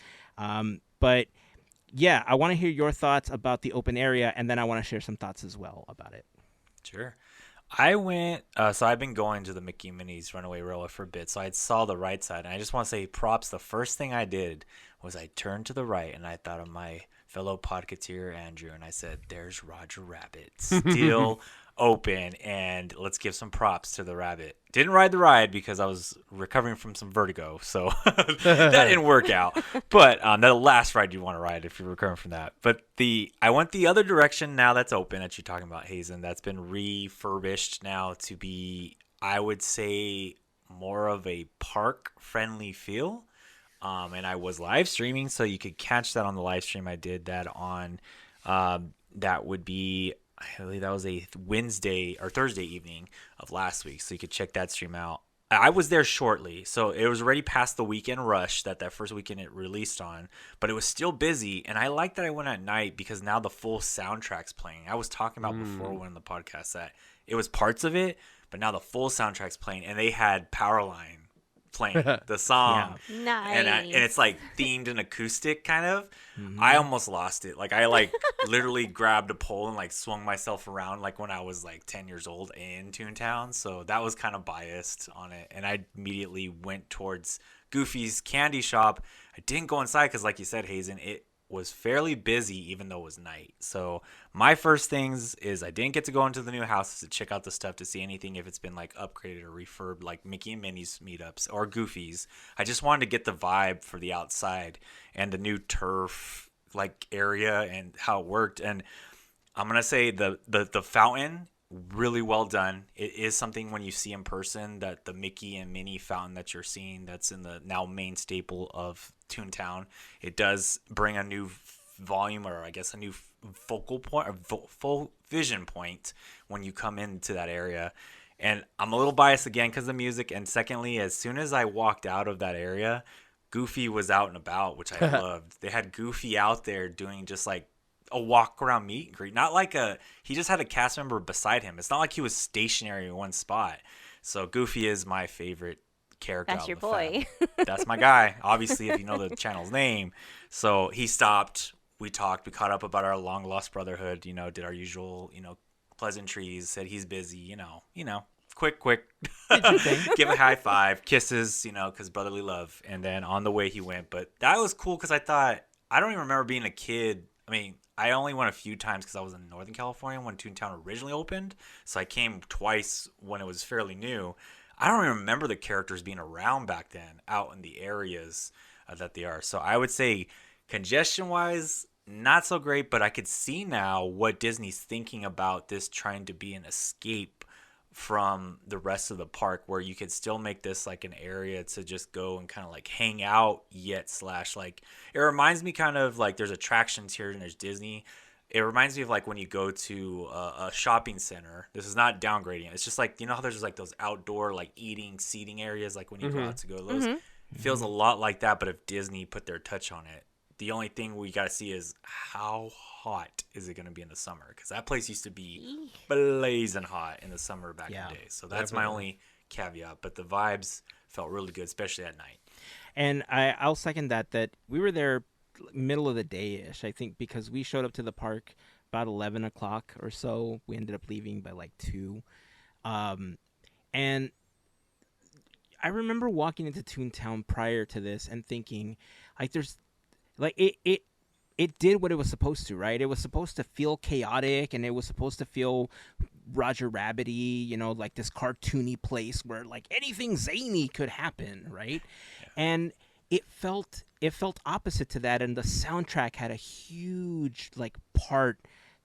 but yeah, I want to hear your thoughts about the open area, and then I want to share some thoughts as well about it. Sure. I went, so I've been going to the Mickey Minnie's Runaway Railway for a bit, so I saw the right side, and I just want to say props. The first thing I did was I turned to the right, and I thought of my fellow Podketeer, Andrew, and I said, there's Roger Rabbit, still open, and let's give some props to the rabbit. Didn't ride the ride because I was recovering from some vertigo, so that didn't work out. But the last ride you want to ride if you're recovering from that. But I went the other direction now that's open that you're talking about, Hazen. That's been refurbished now to be, I would say, more of a park-friendly feel. And I was live streaming, so you could catch that on the live stream. I did that on, that would be, I believe that was a Wednesday or Thursday evening of last week, so you could check that stream out. I was there shortly, so it was already past the weekend rush that first weekend it released on, but it was still busy, and I like that I went at night because now the full soundtrack's playing. I was talking about before one of the podcasts that it was parts of it, but now the full soundtrack's playing, and they had Powerline playing the song. Nice. And it's like themed and acoustic kind of. I almost lost it. Like I literally grabbed a pole and like swung myself around like when I was like 10 years old in Toontown. So that was kind of biased on it. And I immediately went towards Goofy's candy shop. I didn't go inside because like you said, Hazen, it was fairly busy even though it was night. So my first things is I didn't get to go into the new houses to check out the stuff to see anything if it's been like upgraded or refurbed like Mickey and Minnie's meetups or Goofy's. I just wanted to get the vibe for the outside and the new turf like area and how it worked. And I'm gonna say the fountain, really well done. It is something when you see in person that the Mickey and Minnie fountain that you're seeing that's in the now main staple of Toontown, it does bring a new volume, or I guess a new focal point or full vision point when you come into that area. And I'm a little biased again because of the music, and secondly, as soon as I walked out of that area, Goofy was out and about, which I loved. They had Goofy out there doing just like a walk around meet and greet, not like he just had a cast member beside him. It's not like he was stationary in one spot. So Goofy is my favorite character. That's your boy. That's my guy, obviously, if you know the channel's name. So he stopped, we talked, we caught up about our long lost brotherhood, did our usual, pleasantries, said he's busy, quick give a high five, kisses, because brotherly love. And then on the way he went. But that was cool because I thought, I don't even remember being a kid. I mean, I only went a few times because I was in Northern California when Toontown originally opened. So I came twice when it was fairly new. I don't even remember the characters being around back then out in the areas that they are. So I would say congestion-wise, not so great, but I could see now what Disney's thinking about this trying to be an escape from the rest of the park, where you could still make this like an area to just go and kind of like hang out yet / like it reminds me kind of like there's attractions here and there's Disney. It reminds me of like when you go to a shopping center. This is not downgrading. It's just like, how there's like those outdoor like eating seating areas like when you go out to go to those. It feels a lot like that, but if Disney put their touch on it. The only thing we got to see is how hot is it going to be in the summer? Because that place used to be blazing hot in the summer back in the day. So that's my only caveat. But the vibes felt really good, especially at night. And I'll second that we were there middle of the day-ish, I think, because we showed up to the park about 11 o'clock or so. We ended up leaving by like 2. And I remember walking into Toontown prior to this and thinking, like, there's like it did what it was supposed to, right? It was supposed to feel chaotic, and it was supposed to feel Roger Rabbity, like this cartoony place where like anything zany could happen, right? Yeah. And it felt opposite to that, and the soundtrack had a huge like part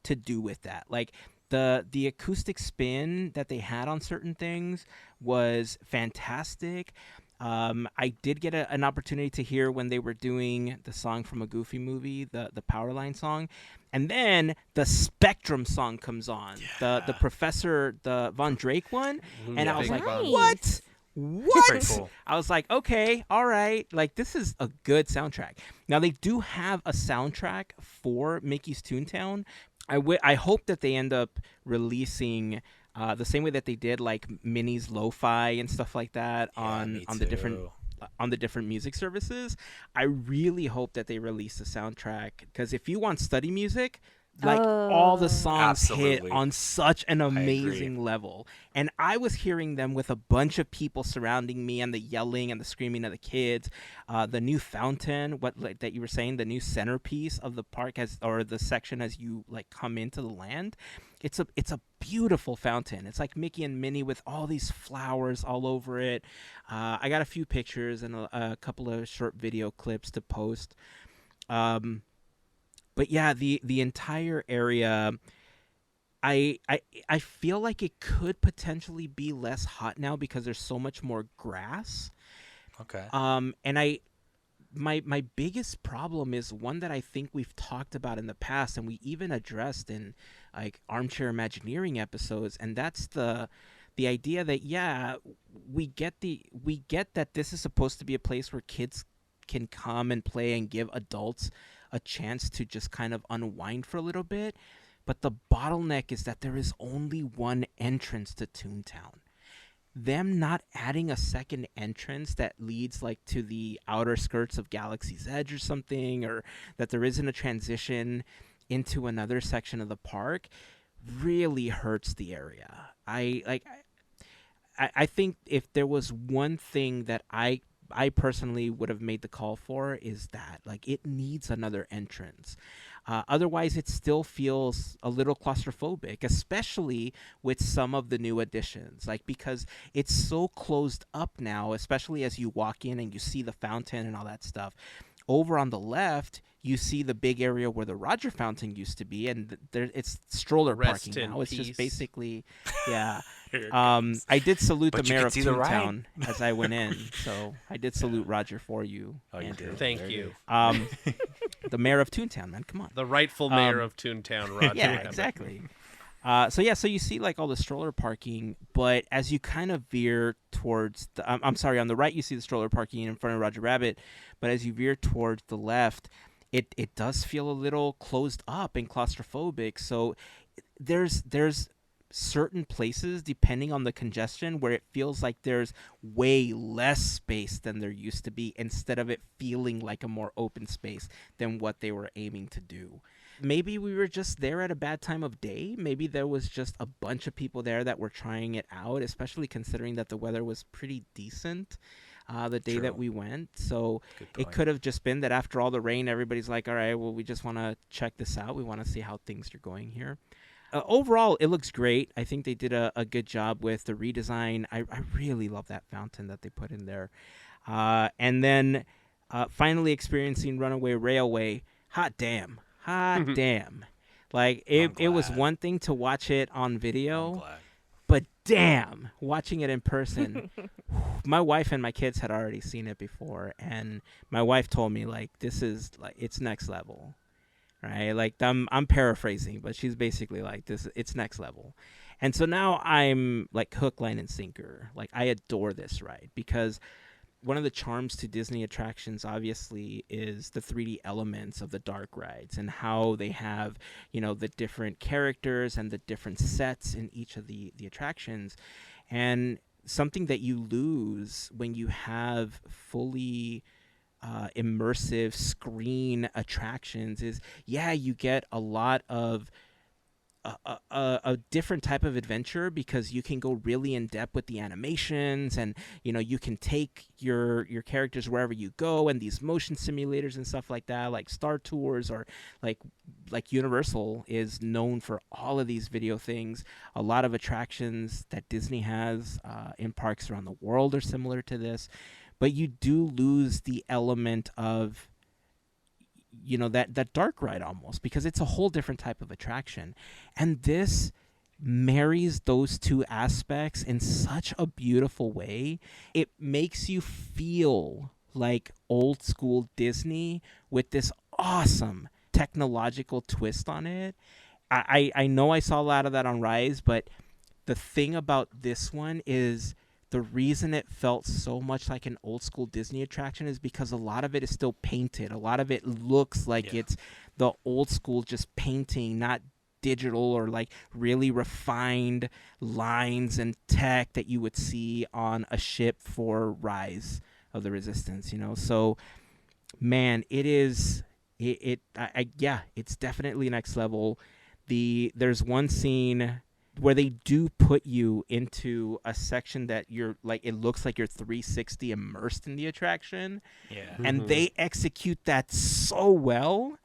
to do with that. Like the acoustic spin that they had on certain things was fantastic. I did get an opportunity to hear when they were doing the song from a Goofy movie, the Powerline song, and then the Spectrum song comes on, the Professor, the Von Drake one, and I was like, Nice. what? Pretty cool. I was like, okay, all right, like this is a good soundtrack. Now they do have a soundtrack for Mickey's Toontown. I hope that they end up releasing the same way that they did like Minnie's Lo-Fi and stuff like that on the different music services. I really hope that they release the soundtrack, because if you want study music, like all the songs hit Absolutely. on such an agree. amazing level. And I was hearing them with a bunch of people surrounding me, and the yelling and the screaming of the kids. The new fountain, that you were saying, the new centerpiece of the park or the section as you like come into the land. It's a beautiful fountain. It's like Mickey and Minnie with all these flowers all over it. I got a few pictures and a couple of short video clips to post. But yeah, the entire area, I feel like it could potentially be less hot now because there's so much more grass. Okay. And my biggest problem is one that I think we've talked about in the past, and we even addressed in like Armchair Imagineering episodes, and that's the idea that we get that this is supposed to be a place where kids can come and play and give adults a chance to just kind of unwind for a little bit. But the bottleneck is that there is only one entrance to Toontown. Them not adding a second entrance that leads like to the outer skirts of Galaxy's Edge or something, or that there isn't a transition into another section of the park, really hurts the area. I think if there was one thing that I personally would have made the call for, is that like it needs another entrance. Otherwise, it still feels a little claustrophobic, especially with some of the new additions. Like, because it's so closed up now, especially as you walk in and you see the fountain and all that stuff. Over on the left, you see the big area where the Roger Fountain used to be, and it's stroller Rest parking in now. It's peace. just basically, yeah. I did salute But the you mayor could of see the Toontown as I went in, so I did salute Roger for you. Oh, you Andrew. did. Thank There it you. is. The mayor of Toontown, man, come on. The rightful mayor of Toontown, Roger. Yeah, Rabbit. exactly. So you see like all the stroller parking, but as you kind of veer towards I'm sorry, on the right you see the stroller parking in front of Roger Rabbit, but as you veer towards the left, it does feel a little closed up and claustrophobic. So there's certain places, depending on the congestion, where it feels like there's way less space than there used to be, instead of it feeling like a more open space than what they were aiming to do. Maybe we were just there at a bad time of day. Maybe there was just a bunch of people there that were trying it out, especially considering that the weather was pretty decent the day that we went. So it could have just been that after all the rain, everybody's like, all right, well, we just want to check this out. We want to see how things are going here. Overall, it looks great. I think they did a good job with the redesign. I really love that fountain that they put in there. And then finally experiencing Runaway Railway. Hot damn. Like, it was one thing to watch it on video, but damn, watching it in person. My wife and my kids had already seen it before, and my wife told me, like, this is, like, it's next level. Right, like I'm paraphrasing, but she's basically like, this, it's next level. And so now I'm like hook, line, and sinker. Like, I adore this ride, because one of the charms to Disney attractions, obviously, is the 3D elements of the dark rides, and how they have, the different characters and the different sets in each of the attractions. And something that you lose when you have fully immersive screen attractions is, you get a lot of a different type of adventure because you can go really in depth with the animations, and you can take your characters wherever you go, and these motion simulators and stuff like that, like Star Tours, or like Universal is known for all of these video things. A lot of attractions that Disney has in parks around the world are similar to this, but you do lose the element of that dark ride almost, because it's a whole different type of attraction. And this marries those two aspects in such a beautiful way. It makes you feel like old school Disney with this awesome technological twist on it. I know I saw a lot of that on Rise, but the thing about this one is the reason it felt so much like an old school Disney attraction is because a lot of it is still painted. A lot of it looks like it's the old school just painting, not digital or like really refined lines and tech that you would see on a ship for Rise of the Resistance, So, man, it's definitely next level. There's one scene where they do put you into a section that you're like, it looks like you're 360 immersed in the attraction. Yeah. And they execute that so well.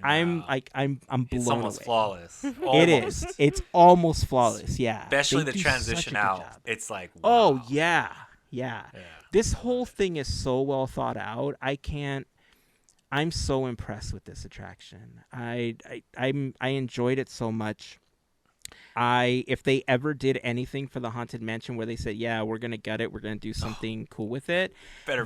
I'm blown It's almost away. flawless. It is. It's almost flawless. Yeah. Especially They the do transition such a good out. job. It's like, wow. Oh yeah. Yeah. This whole thing is so well thought out. I'm so impressed with this attraction. I enjoyed it so much. If they ever did anything for the Haunted Mansion where they said, yeah, we're going to gut it, we're going to do something cool with it,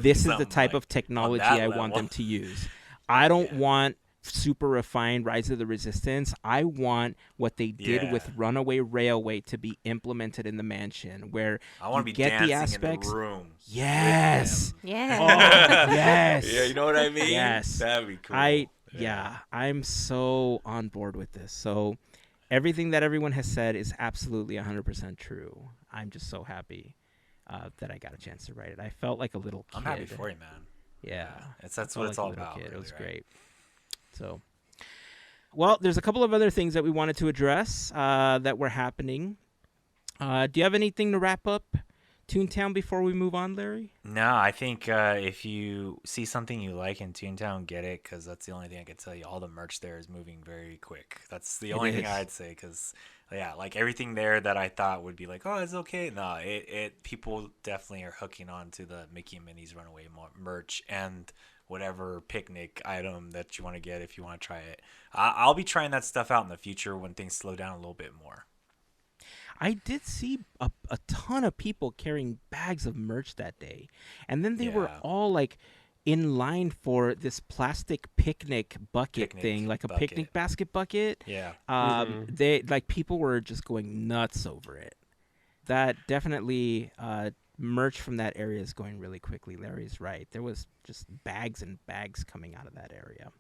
this is the type of technology I want them to use. I don't want super refined Rise of the Resistance. I want what they did with Runaway Railway to be implemented in the mansion, where I want to be get dancing the aspects. in the room. Yes. Yeah. Oh, yes. Yeah, you know what I mean? Yes. That'd be cool. I'm so on board with this. So everything that everyone has said is absolutely 100% true. I'm just so happy that I got a chance to write it. I felt like a little kid. I'm happy for you, man. Yeah. That's what it's all about. Kid. Really, it was right? great. So, well, there's a couple of other things that we wanted to address that were happening. Do you have anything to wrap up Toontown before we move on, Larry? No, I think if you see something you like in Toontown, get it, because that's the only thing I can tell you. All the merch there is moving very quick. That's the only thing I'd say, because like everything there that I thought would be like, oh, it's okay. No, people definitely are hooking on to the Mickey and Minnie's Runaway merch and whatever picnic item that you want to get if you want to try it. I'll be trying that stuff out in the future when things slow down a little bit more. I did see a ton of people carrying bags of merch that day. And then they were all like in line for this plastic picnic bucket thing, like a picnic basket bucket. Yeah. They like people were just going nuts over it. That definitely merch from that area is going really quickly. Larry's right. There was just bags and bags coming out of that area.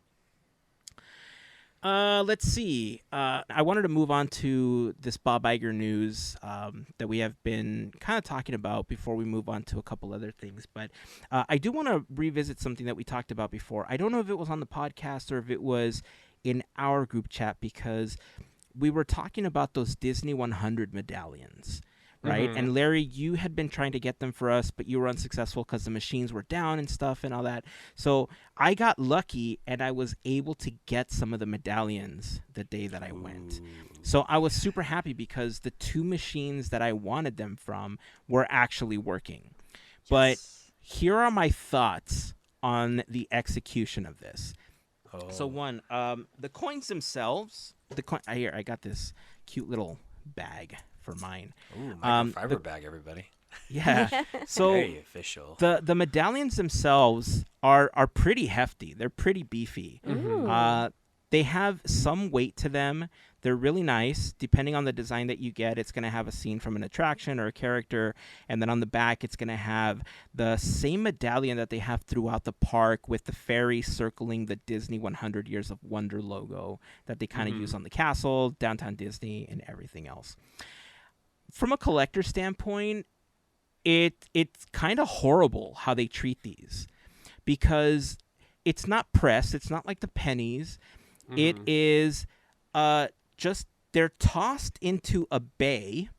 Let's see. I wanted to move on to this Bob Iger news that we have been kind of talking about before we move on to a couple other things. But I do want to revisit something that we talked about before. I don't know if it was on the podcast or if it was in our group chat, because we were talking about those Disney 100 medallions. Right. And Larry, you had been trying to get them for us, but you were unsuccessful because the machines were down and stuff and all that. So I got lucky and I was able to get some of the medallions the day that I went. So I was super happy because the two machines that I wanted them from were actually working. Yes. But here are my thoughts on the execution of this. So one, the coins themselves, here, I got this cute little bag for mine. Ooh, microfiber bag, everybody. Yeah. So very official. The medallions themselves are pretty hefty. They're pretty beefy. They have some weight to them. They're really nice. Depending on the design that you get, it's going to have a scene from an attraction or a character. And then on the back, it's going to have the same medallion that they have throughout the park with the fairy circling the Disney 100 Years of Wonder logo that they kind of use on the castle, Downtown Disney, and everything else. From a collector standpoint, it's kind of horrible how they treat these, because it's not pressed. It's not like the pennies. It is just they're tossed into a bay,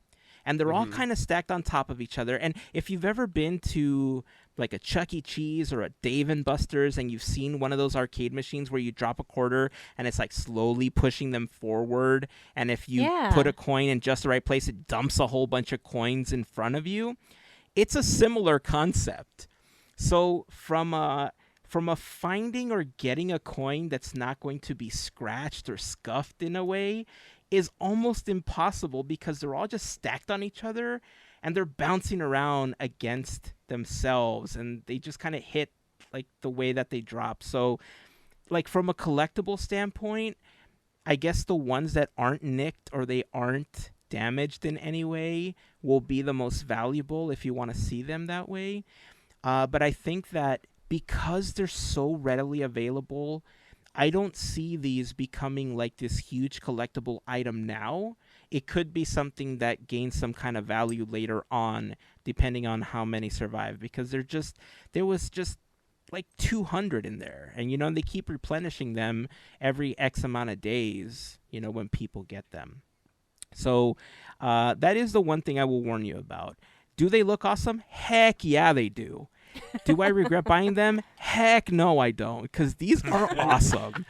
and they're all kind of stacked on top of each other. And if you've ever been to like a Chuck E. Cheese or a Dave and Buster's, and you've seen one of those arcade machines where you drop a quarter and it's like slowly pushing them forward, and if you put a coin in just the right place, it dumps a whole bunch of coins in front of you. It's a similar concept. So from a finding or getting a coin that's not going to be scratched or scuffed in a way is almost impossible, because they're all just stacked on each other and they're bouncing around against themselves, and they just kind of hit like the way that they drop. So like from a collectible standpoint, I guess the ones that aren't nicked or they aren't damaged in any way will be the most valuable if you want to see them that way. But I think that because they're so readily available, I don't see these becoming like this huge collectible item now. It could be something that gains some kind of value later on, depending on how many survive, because there was just like 200 in there, and they keep replenishing them every X amount of days, when people get them. So that is the one thing I will warn you about. Do they look awesome? Heck yeah, they do. Do I regret buying them? Heck no, I don't, because these are awesome.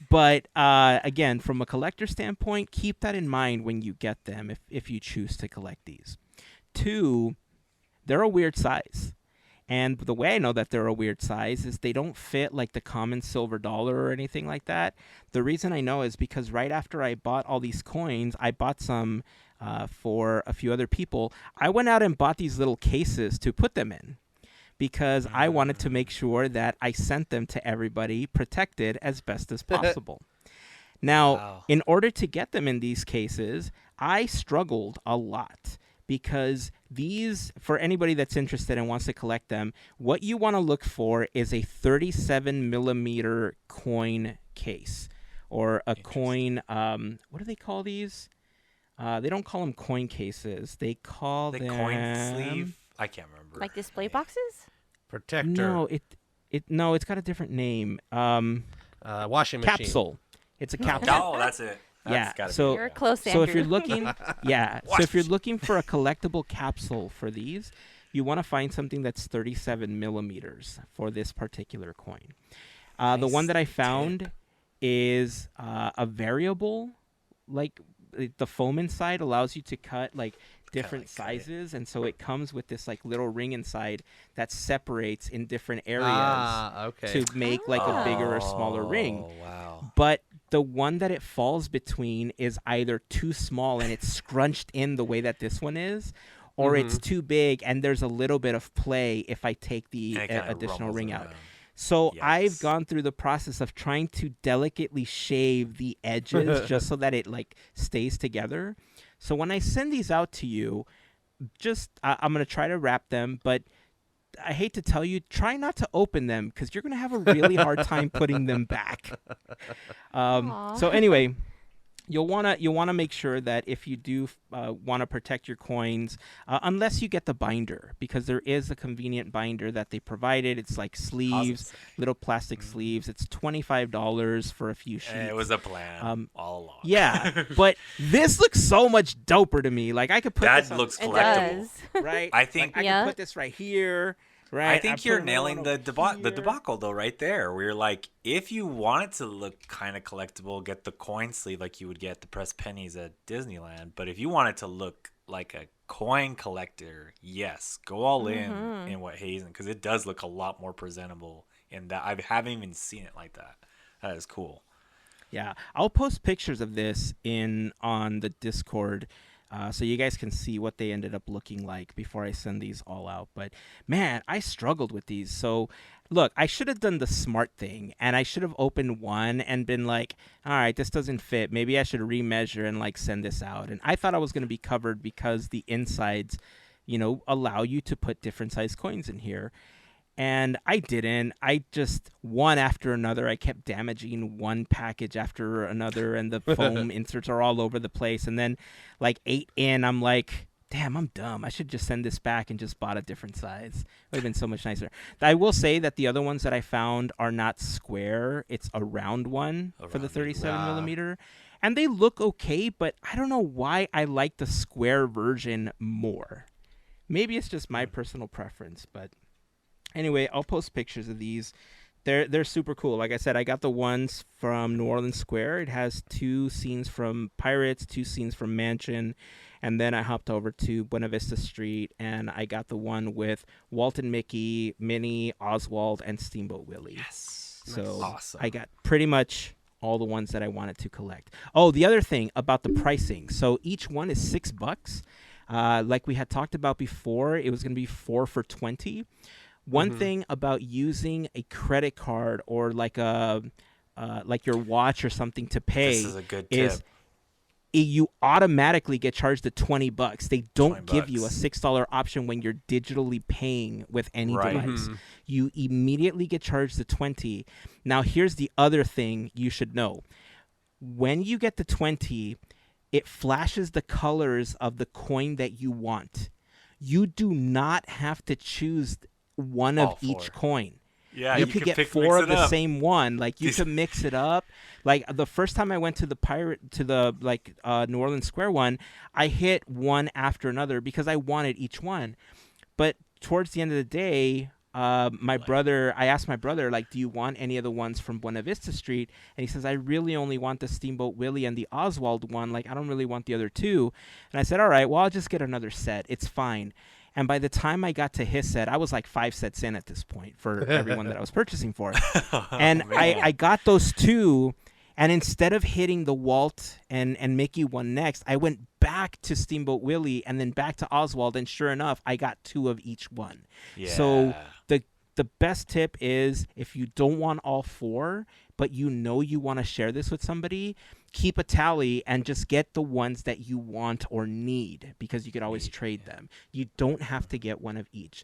But again, from a collector standpoint, keep that in mind when you get them if you choose to collect these. 2, they're a weird size. And the way I know that they're a weird size is they don't fit like the common silver dollar or anything like that. The reason I know is because right after I bought all these coins, I bought some for a few other people. I went out and bought these little cases to put them in, because I wanted to make sure that I sent them to everybody protected as best as possible. Now, in order to get them in these cases, I struggled a lot, because these, for anybody that's interested and wants to collect them, what you want to look for is a 37 millimeter coin case, or a coin, what do they call these? They don't call them coin cases. They call them... coin sleeve? I can't remember. Like display boxes? Protector. No, it's got a different name. Washing machine. Capsule. It's a capsule. Oh, that's it. So you're close, so if Andrew. you're looking, so if you're looking for a collectible capsule for these, you want to find something that's 37 millimeters for this particular coin. The one that I found is a variable, like the foam inside allows you to cut like different sizes, and so it comes with this like little ring inside that separates in different areas to make like a bigger or smaller ring. Wow. But the one that it falls between is either too small and it's scrunched in the way that this one is, or it's too big and there's a little bit of play if I take the additional ring out. So I've gone through the process of trying to delicately shave the edges just so that it like stays together. So when I send these out to you, just I'm going to try to wrap them, but I hate to tell you, try not to open them, because you're going to have a really hard time putting them back. So anyway, you'll want to make sure that if you do want to protect your coins, unless you get the binder, because there is a convenient binder that they provided. It's like sleeves, little plastic sleeves. It's $25 for a few sheets. It was a plan all along. Yeah, but this looks so much doper to me. Like I could put that this looks It collectible. does. right. I think I can put this right here. Right. I think you're nailing the debacle though right there, where you're like, if you want it to look kind of collectible, get the coin sleeve like you would get the pressed pennies at Disneyland. But if you want it to look like a coin collector, yes, go all in what Hazen, because it does look a lot more presentable in that. I haven't even seen it like that. That is cool. Yeah, I'll post pictures of this on the Discord. So you guys can see what they ended up looking like before I send these all out. But man, I struggled with these. So look, I should have done the smart thing, and I should have opened one and been like, all right, this doesn't fit. Maybe I should remeasure and like send this out. And I thought I was going to be covered because the insides, allow you to put different size coins in here. And I didn't. I just, one after another, I kept damaging one package after another, and the foam inserts are all over the place. And then, like 8 in, I'm like, damn, I'm dumb. I should just send this back and just bought a different size. It would have been so much nicer. I will say that the other ones that I found are not square. It's a round one for the 37 millimeter. and they look okay, but I don't know why I like the square version more. Maybe it's just my personal preference, but anyway, I'll post pictures of these. They're super cool. Like I said, I got the ones from New Orleans Square. It has 2 scenes from Pirates, 2 scenes from Mansion, and then I hopped over to Buena Vista Street, and I got the one with Walt and Mickey, Minnie, Oswald, and Steamboat Willie. Yes. So awesome. I got pretty much all the ones that I wanted to collect. Oh, the other thing about the pricing. So each one is $6. Like we had talked about before, it was going to be 4 for $20. One thing about using a credit card or like your watch or something to pay This is a good tip. You automatically get charged the $20. They don't give you a $20. $6 option when you're digitally paying with any Right. device. You immediately get charged the $20. Now, here's the other thing you should know. When you get the $20, it flashes the colors of the coin that you want. You do not have to choose one of All each 4. coin. Yeah, you you could can get mix 4 it of the up. same one. Like you could mix it up. Like the first time I went to the New Orleans Square one, I hit one after another because I wanted each one. But towards the end of the day, I asked my brother, like, do you want any of the ones from Buena Vista Street? And he says, I really only want the Steamboat Willie and the Oswald one. Like, I don't really want the other 2. And I said, all right, well, I'll just get another set. It's fine. And by the time I got to his set, I was like 5 sets in at this point for everyone that I was purchasing for. And I got those 2, and instead of hitting the Walt and Mickey one next, I went back to Steamboat Willie and then back to Oswald, and sure enough, I got 2 of each one. Yeah. So the best tip is if you don't want all 4, but you know you want to share this with somebody, keep a tally and just get the ones that you want or need, because you could always trade them. You don't have to get one of each.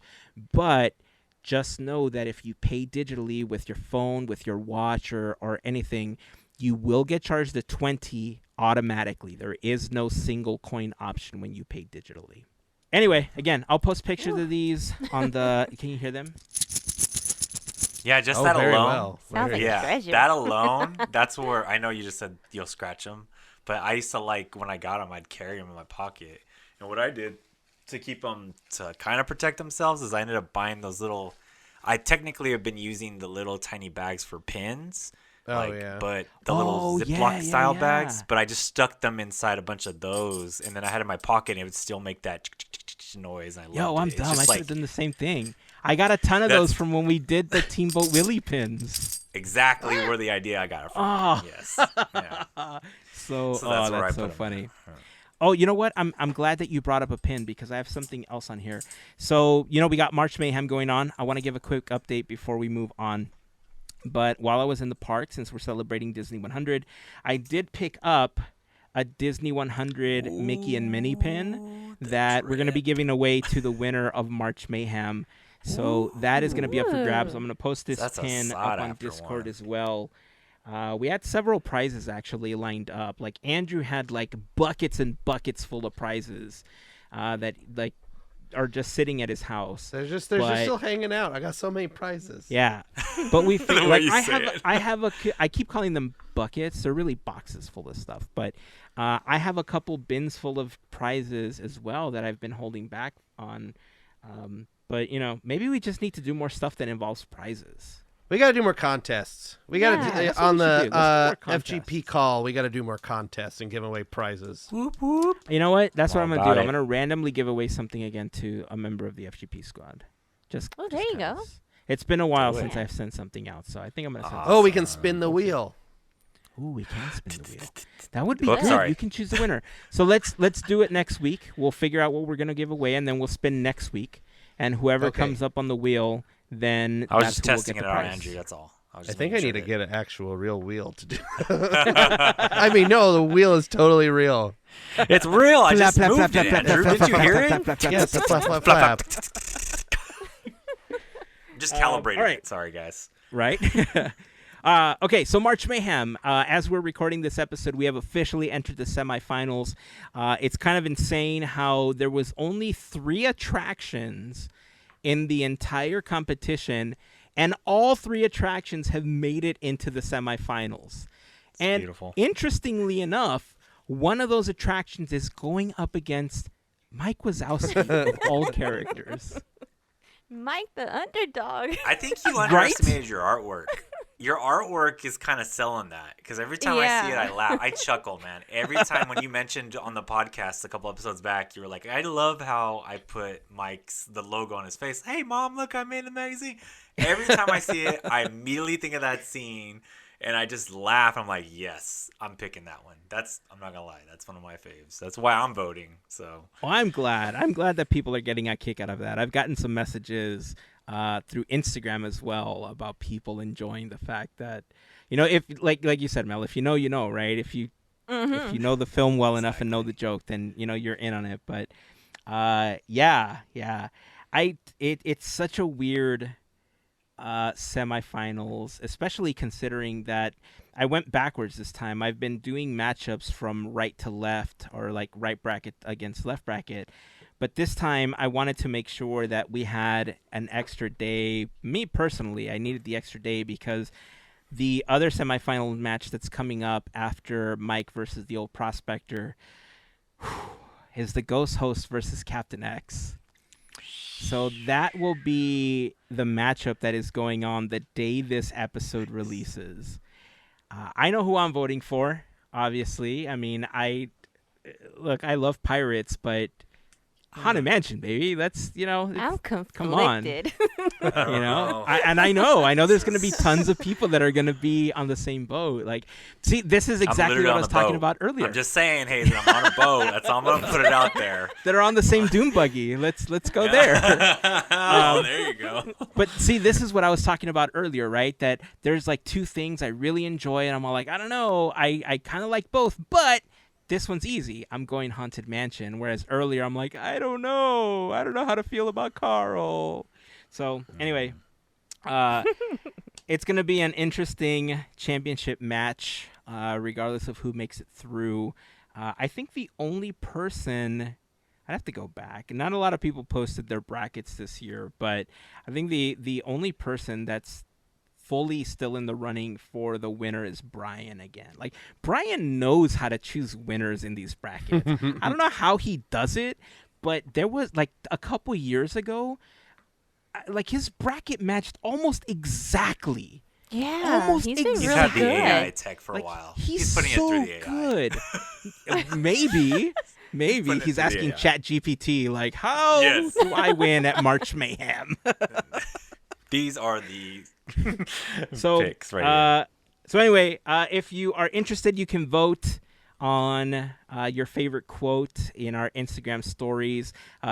But just know that if you pay digitally with your phone, with your watch, or anything, you will get charged the $20 automatically. There is no single coin option when you pay digitally. Anyway, again, I'll post pictures of these on the... Can you hear them? Yeah, just that very alone. well. Sounds like a Yeah, treasure. that alone. That's where I know you just said you'll scratch them, but I used to when I got them, I'd carry them in my pocket. And what I did to keep them to kind of protect themselves is I ended up buying those little. I technically have been using the little tiny bags for pins. But the little Ziploc style bags. But I just stuck them inside a bunch of those, and then I had it in my pocket, and it would still make that noise. And I loved I'm it. dumb. I should have done the same thing. I got a ton of those from when we did the Steamboat Willie pins. Exactly where the idea I got it from. Oh. Yes. Yeah. So that's where I that's put so 'em. funny. Oh, you know what? I'm glad that you brought up a pin because I have something else on here. So, we got March Mayhem going on. I want to give a quick update before we move on. But while I was in the park, since we're celebrating Disney 100, I did pick up a Disney 100 Mickey and Minnie pin that we're going to be giving away to the winner of March Mayhem. So that is going to be up for grabs. I'm going to post this pin up on Discord as well. We had several prizes actually lined up. Like Andrew had like buckets and buckets full of prizes that like are just sitting at his house. They're just still hanging out. I got so many prizes. Yeah, but we figured, like I keep calling them buckets. They're really boxes full of stuff. But I have a couple bins full of prizes as well that I've been holding back on. But maybe we just need to do more stuff that involves prizes. We got to do more contests. We got to on the FGP call. We got to do more contests and give away prizes. Whoop, whoop. You know what? That's what I'm gonna do. it. I'm gonna randomly give away something again to a member of the FGP squad. Just Oh, there you go. 'cause. It's been a while Do it. since I've sent something out, so I think I'm gonna send. Oh, we can spin the wheel. Ooh, we can spin the wheel. That would be Oops, good. sorry. You can choose the winner. So let's do it next week. We'll figure out what we're gonna give away, and then we'll spin next week. And whoever comes up on the wheel, then I was that's just who will testing get it the out, prize. Andrew. That's all. I think I need to get an actual real wheel to do. I mean, no, the wheel is totally real. It's real. I just Flap, moved flap, it, flap, Andrew. flap, Did you flap, hear flap, it? flap, flap, Yes, flap, flap, flap, flap, flap. Just calibrated all right. it. Sorry, guys. Right? Okay, so March Mayhem. As we're recording this episode, we have officially entered the semifinals. It's kind of insane how there was only 3 attractions in the entire competition, and all 3 attractions have made it into the semifinals. And beautiful. interestingly enough, one of those attractions is going up against Mike Wazowski of all characters. Mike the underdog. I think you Right? underestimated your artwork. Your artwork is kind of selling that because every time I see it, I laugh. I chuckle, man. Every time when you mentioned on the podcast a couple episodes back, you were like, I love how I put the logo on his face. Hey, Mom, look, I made a magazine. Every time I see it, I immediately think of that scene, and I just laugh. I'm like, yes, I'm picking that one. I'm not going to lie. That's one of my faves. That's why I'm voting. So. Well, I'm glad. I'm glad that people are getting a kick out of that. I've gotten some messages through Instagram as well about people enjoying the fact that, if like you said, Mel, if you know, you know, right? If you know the film well enough and know the joke, then you're in on it. But yeah, it's such a weird semifinals, especially considering that I went backwards this time. I've been doing matchups from right to left, or like right bracket against left bracket. But this time, I wanted to make sure that we had an extra day. Me personally, I needed the extra day because the other semifinal match that's coming up after Mike versus the old prospector is the Ghost Host versus Captain X. So that will be the matchup that is going on the day this episode releases. I know who I'm voting for, obviously. I mean, I love pirates, but Haunted Mansion, baby. That's, I'm conflicted. come on. I know there's going to be tons of people that are going to be on the same boat. Like, see, this is exactly what I was talking about earlier. I'm just saying, Hazen, I'm on a boat. That's all I'm going to put it out there. That are on the same dune buggy. Let's go there. There you go. But see, this is what I was talking about earlier, right? That there's like two things I really enjoy, and I'm all like, I don't know, I kind of like both, but this one's easy. I'm going Haunted Mansion, whereas earlier I'm like, I don't know how to feel about Carl. So anyway, it's going to be an interesting championship match, regardless of who makes it through. I think the only person, I'd have to go back. Not a lot of people posted their brackets this year, but I think the only person that's fully still in the running for the winner is Brian again. Like, Brian knows how to choose winners in these brackets. I don't know how he does it, but there was like a couple years ago, like his bracket matched almost exactly. Yeah, Almost he's been exactly. He's really had the good. AI tech for Like, a while. He's putting so it through the AI. good. Maybe Putting it he's through the asking AI. ChatGPT, like, how Yes. do I win at March Mayhem? These are the So, picks right here. so anyway, if you are interested, you can vote on your favorite quote in our Instagram stories.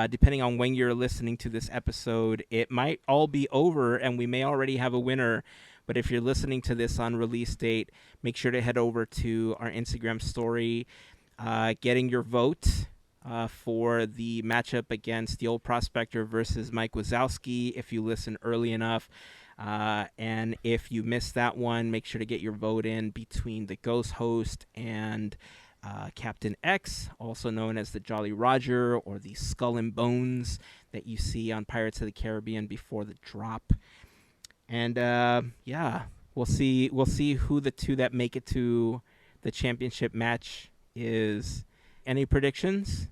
Depending on when you're listening to this episode, it might all be over and we may already have a winner. But if you're listening to this on release date, make sure to head over to our Instagram story, getting your vote for the matchup against the old prospector versus Mike Wazowski if you listen early enough. And if you missed that one, make sure to get your vote in between the Ghost Host and Captain X, also known as the Jolly Roger or the Skull and Bones that you see on Pirates of the Caribbean before the drop. And yeah, we'll see who the two that make it to the championship match is. Any predictions?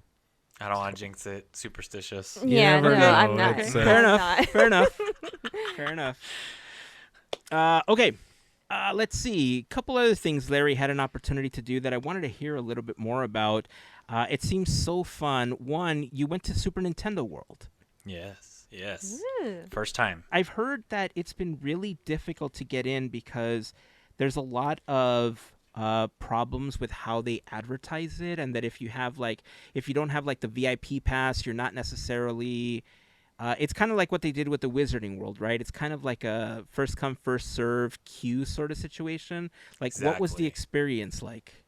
I don't want to jinx it. Superstitious. You Yeah, never no, know. I'm not. It's, Fair I'm enough. not. Fair enough. Fair enough. Okay. Let's see. A couple other things Larry had an opportunity to do that I wanted to hear a little bit more about. It seems so fun. One, you went to Super Nintendo World. Yes. Yes. Ooh. First time. I've heard that it's been really difficult to get in because there's a lot of problems with how they advertise it, and that if you don't have like the VIP pass, you're not necessarily. It's kind of like what they did with the Wizarding World, right? It's kind of like a first come first serve queue sort of situation. Like, what was the Exactly. experience like?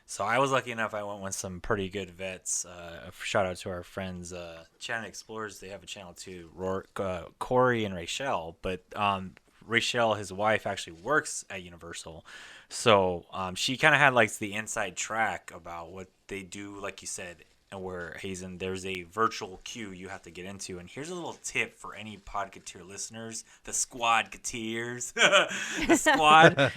So I was lucky enough. I went with some pretty good vets. Shout out to our friends, Channel Explorers. They have a channel too. Corey and Rachel. But Rachel, his wife, actually works at Universal. So she kind of had like the inside track about what they do, like you said, and where Hazen, there's a virtual queue you have to get into. And here's a little tip for any Podketeer listeners, the Squad-keteers, the Squad.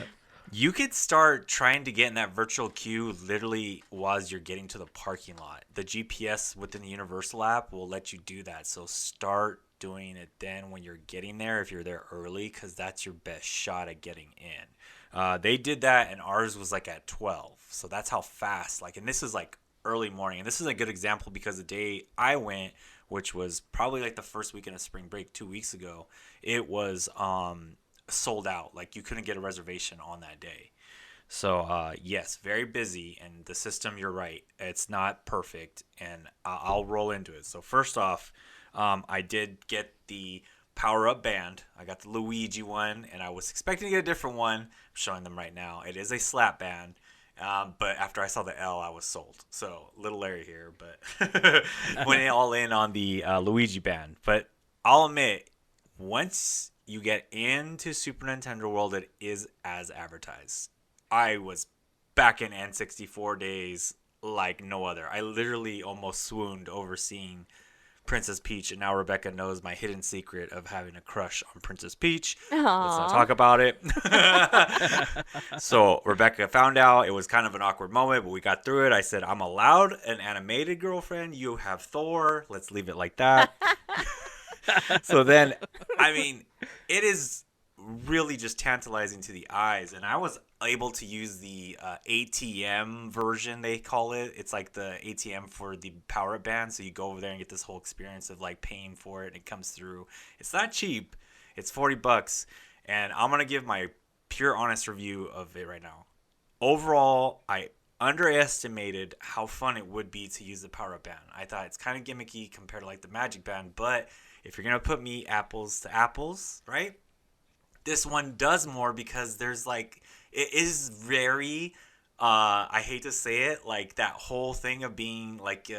You could start trying to get in that virtual queue literally while you're getting to the parking lot. The GPS within the Universal app will let you do that. So start doing it then when you're getting there if you're there early, because that's your best shot at getting in. They did that, and ours was like at 12. So that's how fast. Like, and this is like early morning. And this is a good example because the day I went, which was probably like the first weekend of spring break 2 weeks ago, it was sold out. Like, you couldn't get a reservation on that day. So yes, very busy, and the system, you're right, it's not perfect, and I'll roll into it. So first off, I did get the power up band. I got the Luigi one, and I was expecting to get a different one. I'm showing them right now. It is a slap band. But after I saw the L, I was sold. So little Larry here, but went all in on the Luigi band. But I'll admit, once you get into Super Nintendo World, it is as advertised. I was back in N64 days like no other. I literally almost swooned over seeing Princess Peach, and now Rebecca knows my hidden secret of having a crush on Princess Peach. Aww. Let's not talk about it. So Rebecca found out. It was kind of an awkward moment, but we got through it. I said, I'm allowed an animated girlfriend. You have Thor. Let's leave it like that. So then, I mean, it is really just tantalizing to the eyes, and I was able to use the ATM version, they call it. It's like the ATM for the power band, so you go over there and get this whole experience of like paying for it, and it comes through. It's not cheap. It's $40, and I'm gonna give my pure honest review of it right now. Overall, I underestimated how fun it would be to use the power band. I thought it's kind of gimmicky compared to like the magic band, but if you're gonna put me apples to apples, right? This one does more because there's like, it is very, I hate to say it, like that whole thing of being like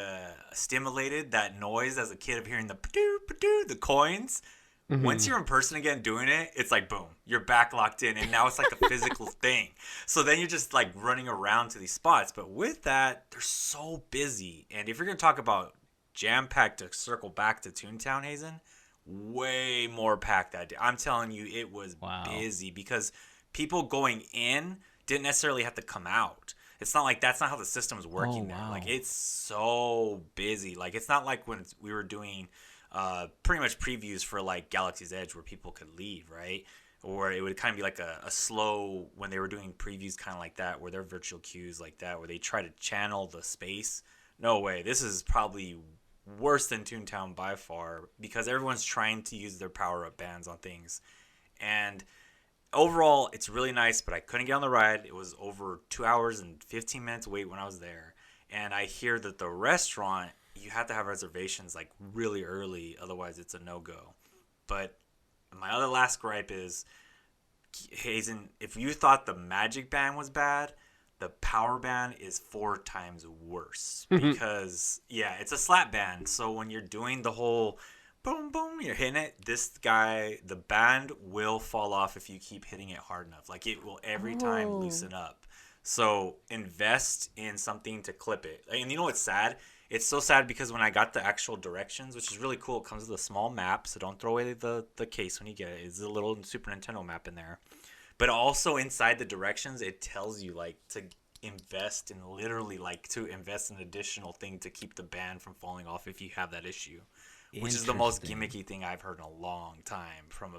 stimulated, that noise as a kid of hearing the pa-doo, pa-doo, the coins. Mm-hmm. Once you're in person again doing it, it's like boom, you're back locked in, and now it's like a physical thing. So then you're just like running around to these spots. But with that, they're so busy. And if you're gonna talk about jam-packed, to circle back to Toontown, Hazen, way more packed that day. I'm telling you, it was busy because people going in didn't necessarily have to come out. It's not like that's not how the system's working now. Like, it's so busy. Like, it's not like when we were doing pretty much previews for like Galaxy's Edge where people could leave, right? Or it would kind of be like a slow, when they were doing previews kind of like that, where they're virtual queues like that, where they try to channel the space. No way. This is probably worse than Toontown by far because everyone's trying to use their power-up bands on things. And overall, it's really nice, but I couldn't get on the ride. It was over 2 hours and 15 minutes wait when I was there. And I hear that the restaurant, you have to have reservations like really early, otherwise it's a no-go. But my other last gripe is, Hazen, if you thought the Magic Band was bad, the power band is 4 times worse because, yeah, it's a slap band. So when you're doing the whole boom, boom, you're hitting it, the band will fall off if you keep hitting it hard enough. Like, it will every time loosen up. So invest in something to clip it. And you know what's sad? It's so sad because when I got the actual directions, which is really cool, it comes with a small map, so don't throw away the case when you get it. It's a little Super Nintendo map in there. But also inside the directions, it tells you like to invest in an additional thing to keep the band from falling off if you have that issue, which is the most gimmicky thing I've heard in a long time from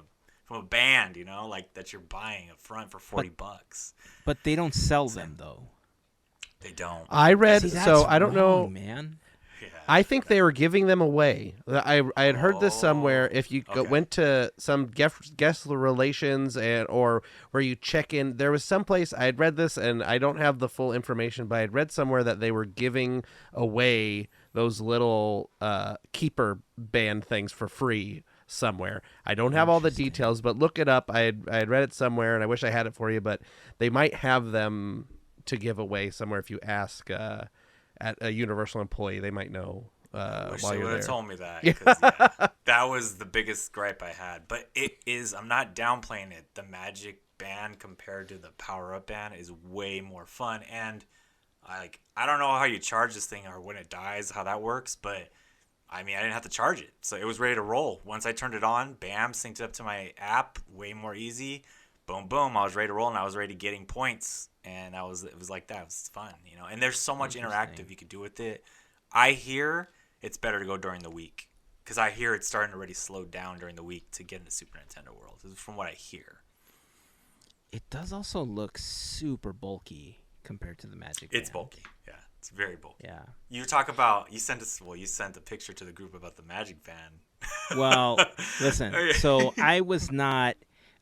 a band, you know, like that you're buying up front for $40. But they don't sell them though. They don't. I read, See, so I don't know, man. Yeah, I think they were giving them away. I had heard this somewhere. If you went to some guest relations or where you check in, there was some place I had read this, and I don't have the full information, but I had read somewhere that they were giving away those little keeper band things for free somewhere. I don't have all the details, but look it up. I had read it somewhere, and I wish I had it for you, but they might have them to give away somewhere. If you ask at a Universal employee, they might know. I wish while they you're would have there. told me that. 'Cause, yeah, that was the biggest gripe I had. But it is, I'm not downplaying it. The Magic Band compared to the Power Up Band is way more fun. And I don't know how you charge this thing or when it dies, how that works. But I mean, I didn't have to charge it. So it was ready to roll. Once I turned it on, bam, synced it up to my app, way more easy. boom, boom, I was ready to roll, and I was ready to getting points, and it was like that. It was fun, And there's so much interactive you could do with it. I hear it's better to go during the week because I hear it's starting to already slow down during the week to get into Super Nintendo World. This is from what I hear. It does also look super bulky compared to the Magic Band. It's bulky, yeah. It's very bulky. Yeah. You sent a picture to the group about the Magic Band. Well, listen. So I was not.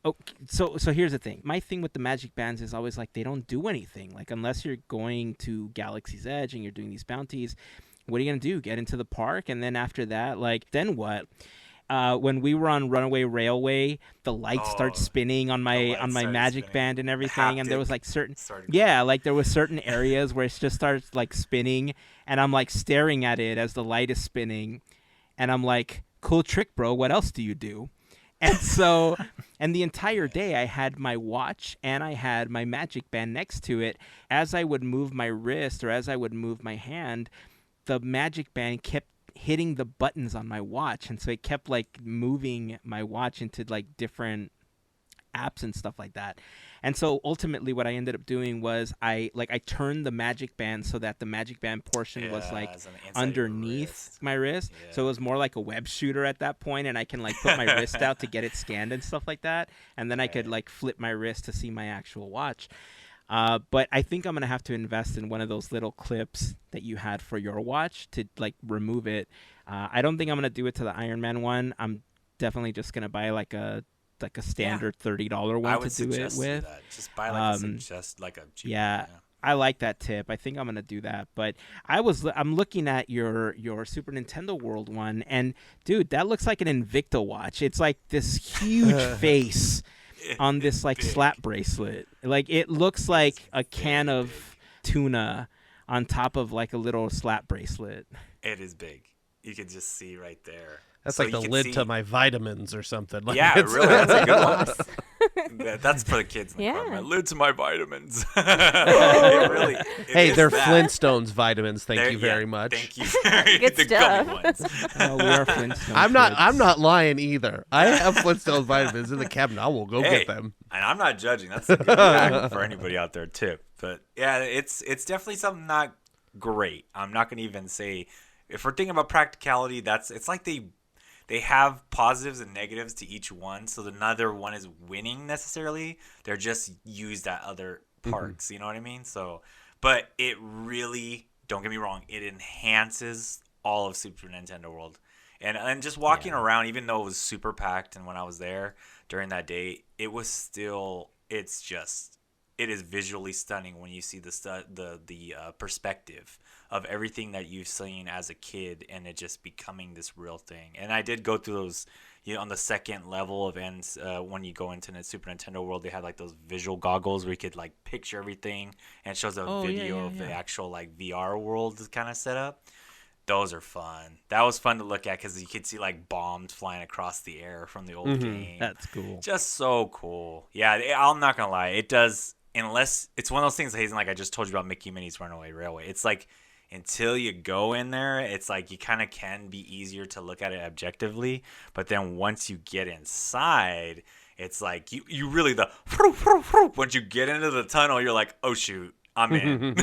Oh, so here's the thing. My thing with the Magic Bands is always like they don't do anything. Like unless you're going to Galaxy's Edge and you're doing these bounties, what are you gonna do? Get into the park, and then after that, like then what? When we were on Runaway Railway, the lights start spinning on my Magic Band and everything, and there was like there was certain areas where it just starts like spinning, and I'm like staring at it as the light is spinning, and I'm like, cool trick, bro. What else do you do? And so, and the entire day I had my watch and I had my Magic Band next to it. As I would move my wrist or as I would move my hand, the Magic Band kept hitting the buttons on my watch, and so it kept like moving my watch into like different apps and stuff like that. And so ultimately what I ended up doing was I turned the Magic Band so that the Magic Band portion was like underneath my wrist. Yeah. So it was more like a web shooter at that point, and I can like put my wrist out to get it scanned and stuff like that, and then I could like flip my wrist to see my actual watch. But I think I'm going to have to invest in one of those little clips that you had for your watch to like remove it. I don't think I'm going to do it to the Iron Man one. I'm definitely just going to buy like a standard $30 one to do it with. That. Just buy like a cheap yeah. one, yeah. I like that tip. I think I'm gonna do that. But I'm looking at your Super Nintendo World one, and dude, that looks like an Invicta watch. It's like this huge face on this like slap bracelet. Like it looks like a can of tuna on top of like a little slap bracelet. It is big. You can just see right there. That's so like the lid to my vitamins or something. Like yeah, really, that's a good one. That's for the kids in the car. My lid to my vitamins. They're Flintstones vitamins. Thank you very much. Thank you. Good the stuff. gummy ones. We are Flintstones. I'm not lying either. I have Flintstones vitamins in the cabinet. I will go get them. And I'm not judging. That's a good hack for anybody out there too. But yeah, it's definitely something not great. I'm not going to even say. If we're thinking about practicality, it's like they have positives and negatives to each one, so neither one is winning necessarily. They're just used at other parts, You know what I mean? So, but it really, don't get me wrong, it enhances all of Super Nintendo World. And just walking around, even though it was super packed, and when I was there during that day, it was still, it is visually stunning when you see the perspective of everything that you've seen as a kid, and it just becoming this real thing. And I did go through those, on the second level of ends, when you go into the Super Nintendo World, they had like those visual goggles where you could like picture everything, and it shows a video of the actual like VR world kind of setup. Those are fun. That was fun to look at because you could see like bombs flying across the air from the old game. That's cool. Just so cool. Yeah, I'm not gonna lie. It does, unless it's one of those things, Hazen, like I just told you about Mickey Minnie's Runaway Railway. It's like until you go in there, it's like you kind of can be easier to look at it objectively. But then once you get inside, it's like you really once you get into the tunnel, you're like, oh shoot, I'm in.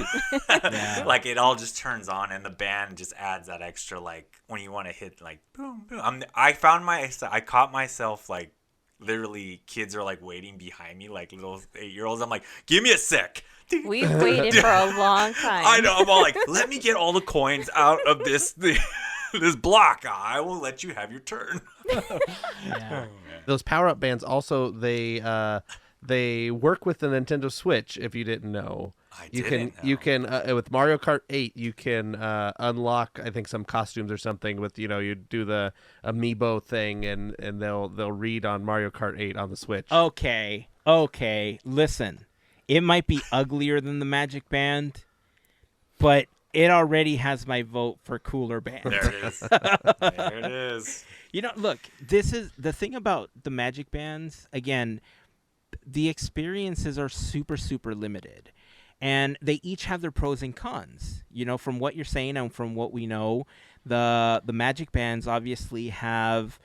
Like it all just turns on, and the band just adds that extra, like when you want to hit like boom boom. I caught myself like literally kids are like waiting behind me like little 8-year-olds. I'm like, give me a sec. We've waited for a long time. I know. I'm all like, let me get all the coins out of this block. I will let you have your turn. Those power-up bands also, they work with the Nintendo Switch, if you didn't know. You can with Mario Kart 8 you can unlock, I think, some costumes or something with, you do the amiibo thing, and they'll read on Mario Kart 8 on the Switch. Okay, listen. It might be uglier than the Magic Band, but it already has my vote for cooler band. There it is. There it is. Look, this is the thing about the Magic Bands. Again, the experiences are super, super limited. And they each have their pros and cons. From what you're saying and from what we know, the Magic Bands obviously have,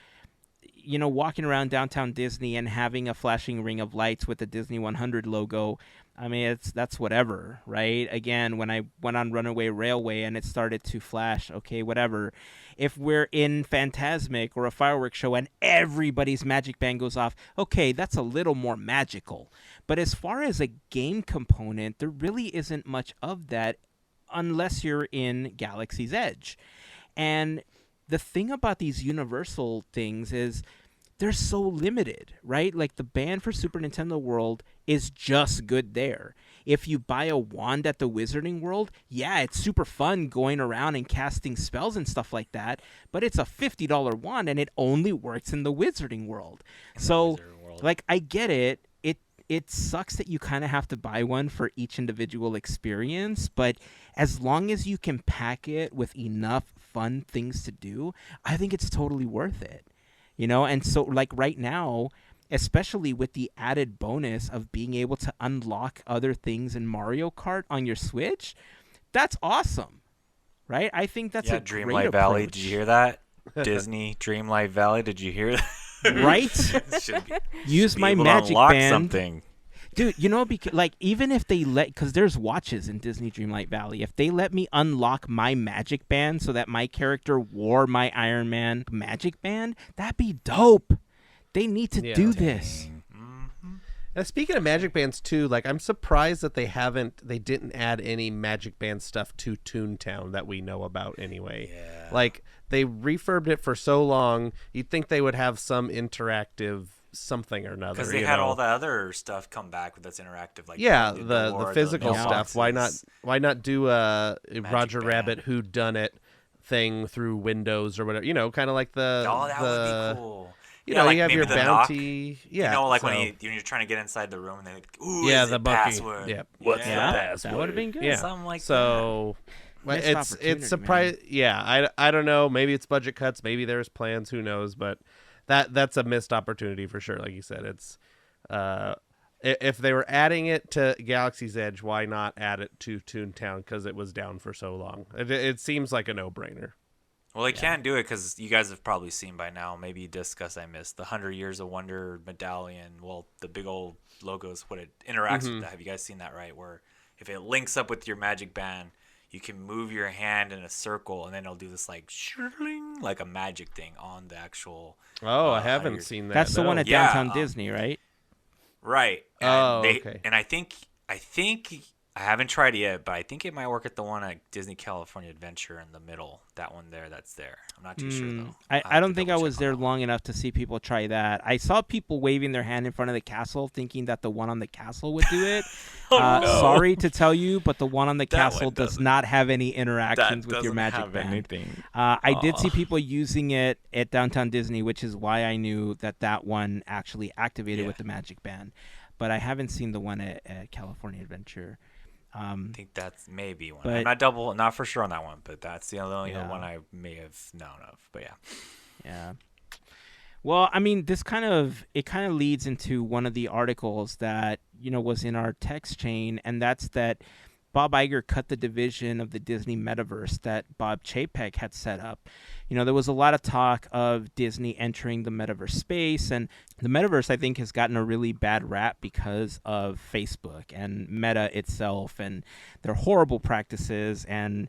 walking around downtown Disney and having a flashing ring of lights with the Disney 100 logo, I mean, that's whatever, right? Again, when I went on Runaway Railway and it started to flash, okay, whatever. If we're in Fantasmic or a fireworks show and everybody's magic band goes off, okay, that's a little more magical. But as far as a game component, there really isn't much of that unless you're in Galaxy's Edge. And the thing about these Universal things is they're so limited, right? Like the band for Super Nintendo World is just good there. If you buy a wand at the Wizarding World, yeah, it's super fun going around and casting spells and stuff like that, but it's a $50 wand and it only works in the Wizarding World. Like, I get it. It sucks that you kind of have to buy one for each individual experience, but as long as you can pack it with enough fun things to do, I think it's totally worth it. And so, like, right now, especially with the added bonus of being able to unlock other things in Mario Kart on your Switch, that's awesome, right? I think that's a great Dreamlight approach. Valley, did you hear that? Disney Dreamlight Valley, did you hear that? Right? Use my magic band. Something. Dude, because like even if they because there's watches in Disney Dreamlight Valley, if they let me unlock my magic band so that my character wore my Iron Man magic band, that'd be dope. They need to do this. Now, speaking of magic bands too, like I'm surprised that they didn't add any magic band stuff to Toontown that we know about anyway. Yeah. Like they refurbed it for so long, you'd think they would have some interactive something or another. Because they had all the other stuff come back that's interactive, like the physical stuff. Why not do a Roger band. Rabbit whodunit thing through Windows or whatever? Kind of like the. Oh, that would be cool. You like have your the bounty. Knock. Yeah, when you're trying to get inside the room and they're like, ooh, the password? Yeah. What's the password? That would have been good. Yeah. Something like that. It's surprise. Yeah, I don't know. Maybe it's budget cuts. Maybe there's plans. Who knows? But that's a missed opportunity for sure. Like you said, it's if they were adding it to Galaxy's Edge, why not add it to Toontown? Because it was down for so long. It seems like a no-brainer. Well, they can't do it because you guys have probably seen by now. Maybe Discuss I missed the 100 Years of Wonder medallion. Well, the big old logos, what it interacts with that. Have you guys seen that? Right, where if it links up with your magic band, you can move your hand in a circle, and then it'll do this like a magic thing on the actual. Oh, I haven't seen that. That's the one at Downtown Disney, right? Right. And okay. And I think I haven't tried it yet, but I think it might work at the one at Disney California Adventure in the middle. That one that's there. I'm not too sure though. I don't think I was there long enough to see people try that. I saw people waving their hand in front of the castle, thinking that the one on the castle would do it. No. Sorry to tell you, but the one on the castle does not have any interactions with your magic band. Anything. I did see people using it at Downtown Disney, which is why I knew that one actually activated with the magic band. But I haven't seen the one at California Adventure. I think that's maybe one. But, I'm not for sure on that one, but that's the only one I may have known of. But yeah. Well, I mean, it kind of leads into one of the articles that was in our text chain, and that's that Bob Iger cut the division of the Disney Metaverse that Bob Chapek had set up. There was a lot of talk of Disney entering the Metaverse space, and the Metaverse, I think, has gotten a really bad rap because of Facebook and Meta itself and their horrible practices and,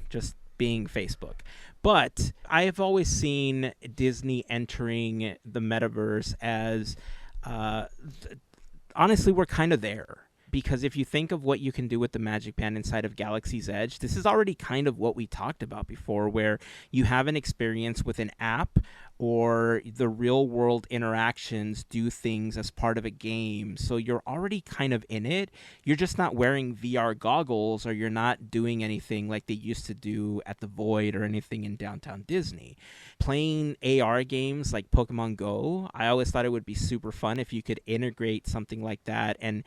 just being Facebook. But I have always seen Disney entering the Metaverse as, honestly, we're kind of there. Because if you think of what you can do with the Magic Band inside of Galaxy's Edge, this is already kind of what we talked about before, where you have an experience with an app or the real world interactions do things as part of a game. So you're already kind of in it. You're just not wearing VR goggles, or you're not doing anything like they used to do at the Void or anything in Downtown Disney. Playing AR games like Pokemon Go, I always thought it would be super fun if you could integrate something like that and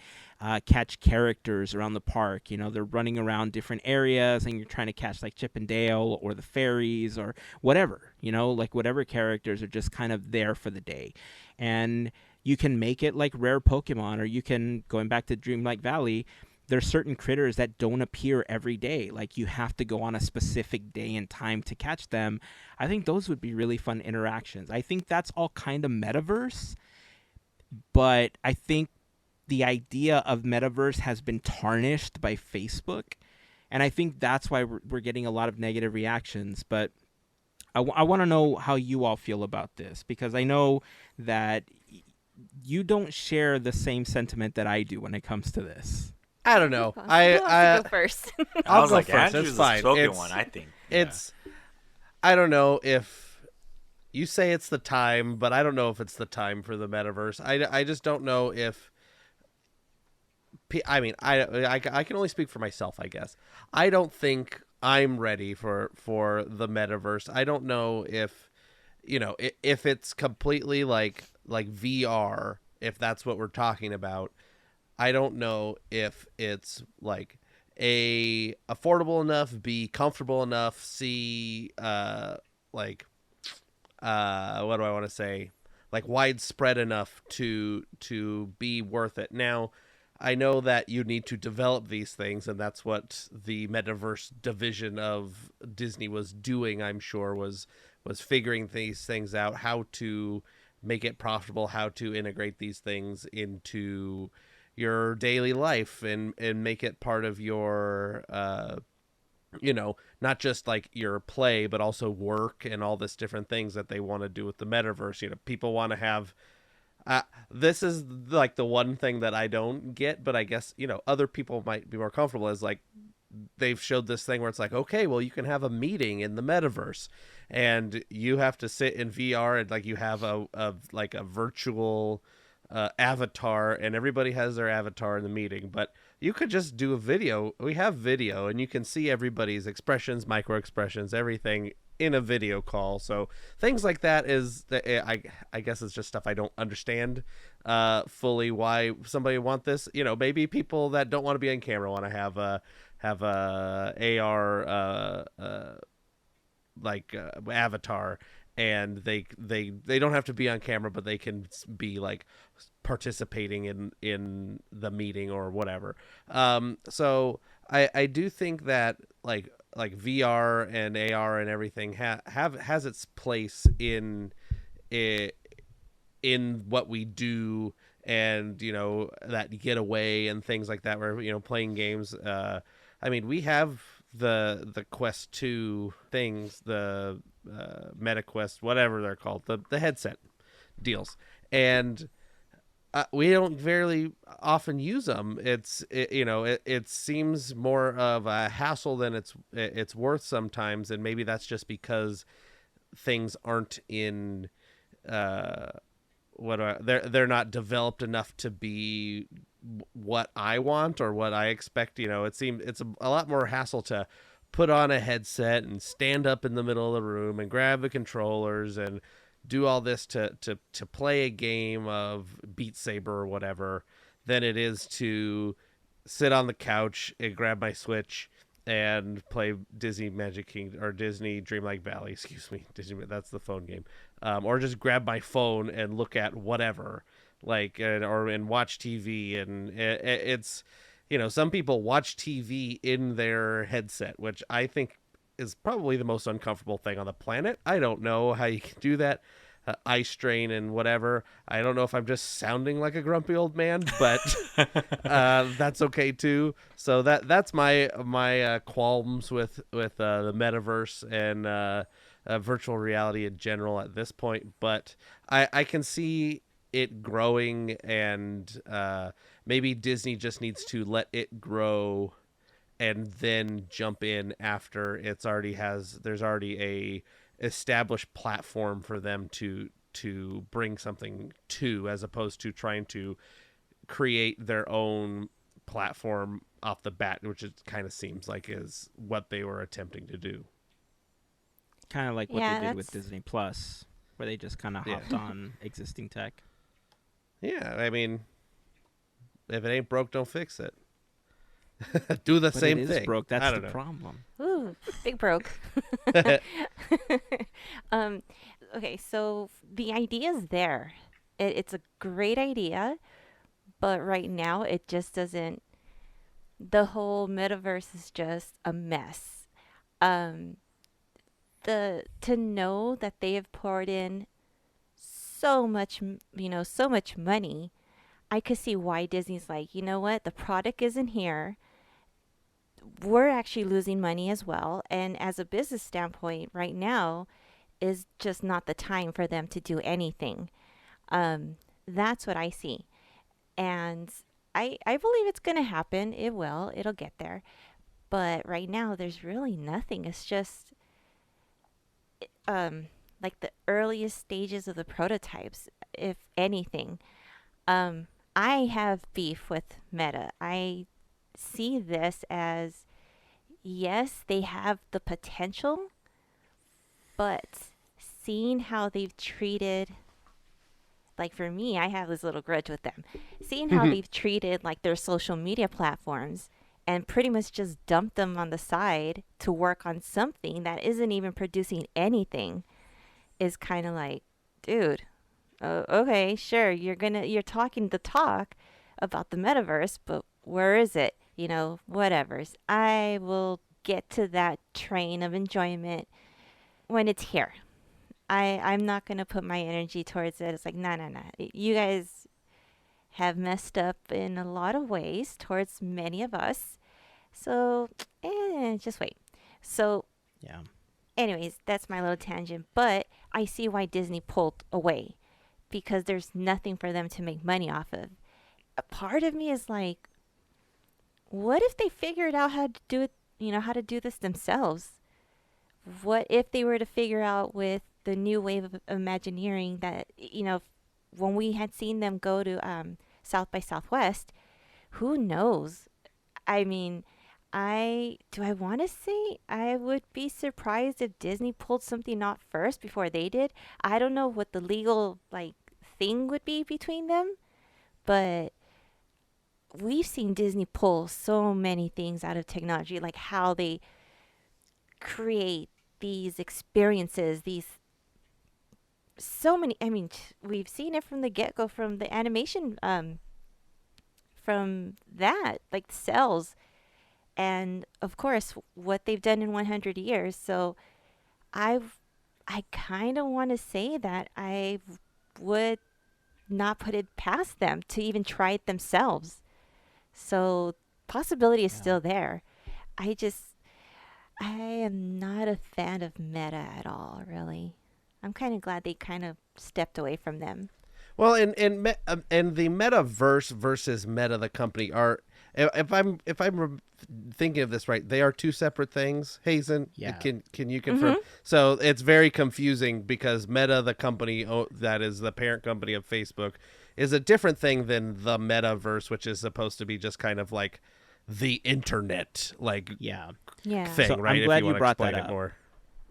catch characters around the park. They're running around different areas and you're trying to catch like Chip and Dale or the fairies or whatever, like whatever characters are just kind of there for the day. And you can make it like rare Pokemon, or you can, going back to Dreamlight Valley, there's certain critters that don't appear every day. Like you have to go on a specific day and time to catch them. I think those would be really fun interactions. I think that's all kind of metaverse, but I think the idea of metaverse has been tarnished by Facebook. And I think that's why we're getting a lot of negative reactions. But I want to know how you all feel about this, because I know that you don't share the same sentiment that I do when it comes to this. I don't know. Who wants to go first? I was go like, first. Andrew's It's the fine. spoken one, I think. It's I don't know if you say it's the time, but I don't know if it's the time for the metaverse. I just don't know if I mean, I can only speak for myself, I guess. I don't think I'm ready for the metaverse. I don't know if, if it's completely like VR, if that's what we're talking about. I don't know if it's like A, affordable enough, B, comfortable enough, C, what do I want to say? Like widespread enough to be worth it. Now, I know that you need to develop these things, and that's what the metaverse division of Disney was doing, I'm sure, was figuring these things out, how to make it profitable, how to integrate these things into your daily life and make it part of your, not just like your play, but also work and all this different things that they want to do with the metaverse. People want to have this is like the one thing that I don't get, but I guess, other people might be more comfortable as like they've showed this thing where it's like, okay, well, you can have a meeting in the metaverse and you have to sit in VR and like you have a virtual avatar and everybody has their avatar in the meeting, but you could just do a video. We have video and you can see everybody's expressions, micro expressions, everything in a video call. So things like that is I guess it's just stuff I don't understand fully why somebody want this. Maybe people that don't want to be on camera want to have a AR avatar, and they don't have to be on camera, but they can be like participating in the meeting or whatever. So I do think that like VR and AR and everything has its place in what we do, and that getaway and things like that, where playing games. I mean, we have the Quest 2 things, the Meta Quest, whatever they're called, the headset deals, and we don't very often use them. It seems more of a hassle than it's worth sometimes, and maybe that's just because things aren't in they're not developed enough to be what I want or what I expect. It seems it's a lot more hassle to put on a headset and stand up in the middle of the room and grab the controllers and do all this to play a game of Beat Saber or whatever than it is to sit on the couch and grab my Switch and play Disney Magic Kingdom or Disney Dreamlight Valley. Excuse me, Disney. That's the phone game. Or just grab my phone and look at whatever, and watch TV. And it's, some people watch TV in their headset, which I think is probably the most uncomfortable thing on the planet. I don't know how you can do that. Eye strain and whatever. I don't know if I'm just sounding like a grumpy old man, but that's okay too. So that's my qualms with the metaverse and virtual reality in general at this point. But I can see it growing, and maybe Disney just needs to let it grow and then jump in after there's already a established platform for them to bring something to, as opposed to trying to create their own platform off the bat, which it kind of seems like is what they were attempting to do. Kind of like what they did with Disney Plus, where they just kind of hopped on existing tech. Yeah, I mean, if it ain't broke, don't fix it. Do the same thing. Broke. That's the problem. Ooh, big broke. Okay, so the idea is there. It's a great idea, but right now it just doesn't. the whole metaverse is just a mess. Um, the to know that they have poured in so much, so much money, I could see why Disney's like, you know what, the product isn't here. We're actually losing money as well, and as a business standpoint, right now is just not the time for them to do anything. Um, that's what I see, and I believe it's gonna happen. It will. It'll get there. But right now, there's really nothing. It's just um, like the earliest stages of the prototypes, if anything. Um, I have beef with Meta. I see this as yes, they have the potential, but seeing how they've treated, like for me, I have this little grudge with them. Seeing how they've treated like their social media platforms and pretty much just dumped them on the side to work on something that isn't even producing anything is kind of like, dude, okay, sure, you're talking the talk about the metaverse, but where is it? Whatever's. I will get to that train of enjoyment when it's here. I'm not gonna put my energy towards it. It's like, no, no, no. You guys have messed up in a lot of ways towards many of us. So, just wait. So, Yeah. anyways, that's my little tangent. But I see why Disney pulled away because there's nothing for them to make money off of. A part of me is like, what if they figured out how to do it, how to do this themselves? What if they were to figure out with the new wave of Imagineering that, when we had seen them go to South by Southwest, who knows? I mean, I want to say I would be surprised if Disney pulled something out first before they did. I don't know what the legal like thing would be between them, but we've seen Disney pull so many things out of technology, like how they create these experiences, these so many. I mean, we've seen it from the get go, from the animation, from that, like cells, and of course, what they've done in 100 years. So, I, I kind of want to say that I would not put it past them to even try it themselves. So, possibility is Yeah. still there. I just I am not a fan of Meta at all, really. I'm kind of glad they kind of stepped away from them. Well, and the metaverse versus Meta, the company, are if I'm thinking of this right, they are two separate things. Hazen, Yeah. can you confirm? So it's very confusing because Meta, the company that is the parent company of Facebook, is a different thing than the metaverse, which is supposed to be just kind of like the internet like Yeah. Yeah. thing, So right? I'm glad if you you want to brought explain that it up. more.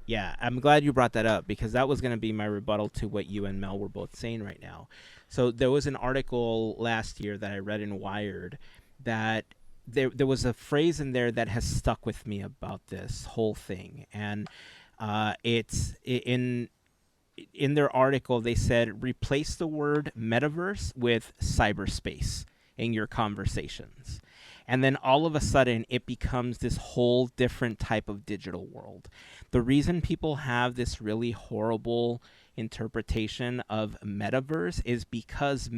Yeah, I'm glad you brought that up because that was going to be my rebuttal to what you and Mel were both saying right now. So there was an article last year that I read in Wired that there was a phrase in there that has stuck with me about this whole thing, and it's in their article they said replace the word metaverse with cyberspace in your conversations. And then all of a sudden, it becomes this whole different type of digital world. The reason people have this really horrible interpretation of metaverse is because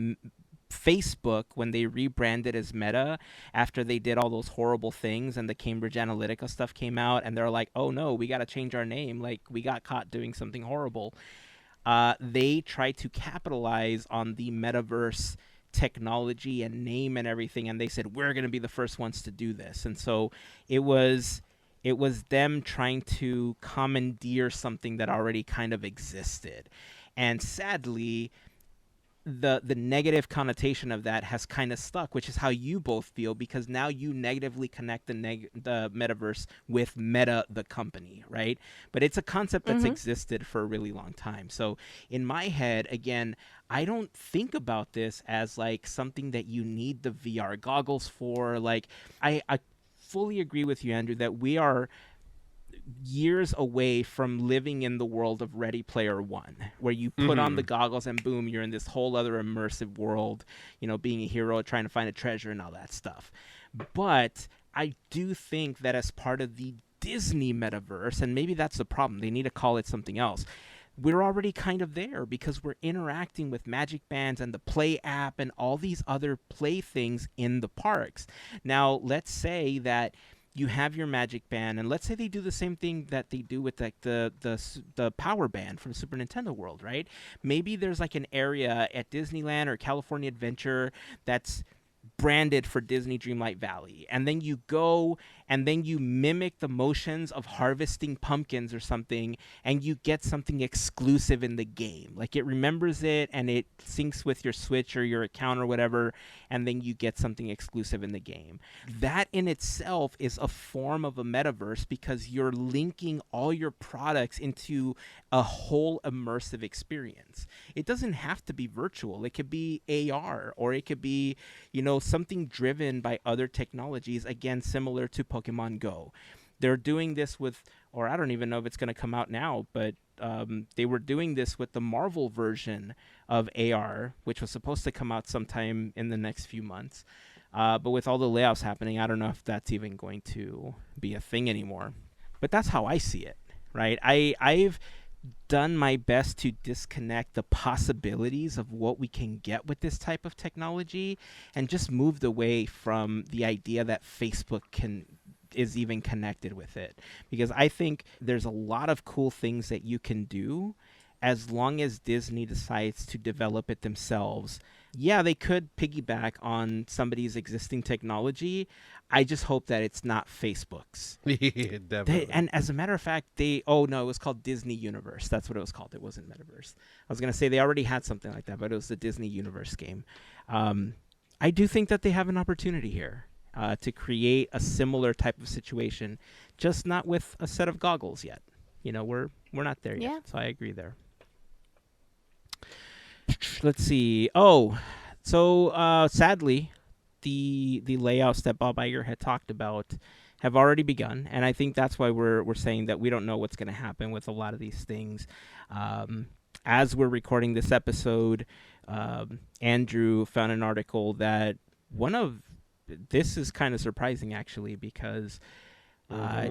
Facebook, when they rebranded as Meta, after they did all those horrible things and the Cambridge Analytica stuff came out, and they're like, oh no, we got to change our name. Like, we got caught doing something horrible. They tried to capitalize on the metaverse technology and name and everything, and they said we're going to be the first ones to do this. And so it was them trying to commandeer something that already kind of existed. And sadly, the negative connotation of that has kind of stuck, which is how you both feel, because now you negatively connect the metaverse with Meta, the company, right? But it's a concept that's existed for a really long time. So in my head, again, I don't think about this as like something that you need the VR goggles for. Like, I fully agree with you, Andrew, that we are years away from living in the world of Ready Player One, where you put on the goggles and boom, you're in this whole other immersive world, being a hero, trying to find a treasure and all that stuff. But I do think that as part of the Disney Metaverse, and maybe that's the problem, they need to call it something else. We're already kind of there because we're interacting with Magic Bands and the Play app and all these other play things in the parks. Now, let's say that you have your Magic Band, and let's say they do the same thing that they do with like the Power Band from Super Nintendo World, right? Maybe there's like an area at Disneyland or California Adventure that's branded for Disney Dreamlight Valley, and then you go and then you mimic the motions of harvesting pumpkins or something, and you get something exclusive in the game. Like it remembers it and it syncs with your Switch or your account or whatever, and then you get something exclusive in the game. That in itself is a form of a metaverse because you're linking all your products into a whole immersive experience. It doesn't have to be virtual. It could be AR, or it could be, something driven by other technologies, again, similar to Pokemon Go. They're doing this with, or I don't even know if it's going to come out now, but they were doing this with the Marvel version of AR, which was supposed to come out sometime in the next few months. But with all the layoffs happening, I don't know if that's even going to be a thing anymore. But that's how I see it, right? I've done my best to disconnect the possibilities of what we can get with this type of technology and just moved away from the idea that Facebook is even connected with it, because I think there's a lot of cool things that you can do as long as Disney decides to develop it themselves. Yeah, they could piggyback on somebody's existing technology. I just hope that it's not Facebook's. Definitely. And as a matter of fact, it was called Disney Universe. That's what it was called. It wasn't Metaverse. I was going to say they already had something like that, but it was the Disney Universe game. I do think that they have an opportunity here to create a similar type of situation, just not with a set of goggles yet. We're not there yet, so I agree there. Let's see. Sadly, the layouts that Bob Iger had talked about have already begun, and I think that's why we're saying that we don't know what's going to happen with a lot of these things. As we're recording this episode, Andrew found an article that this is kind of surprising actually, because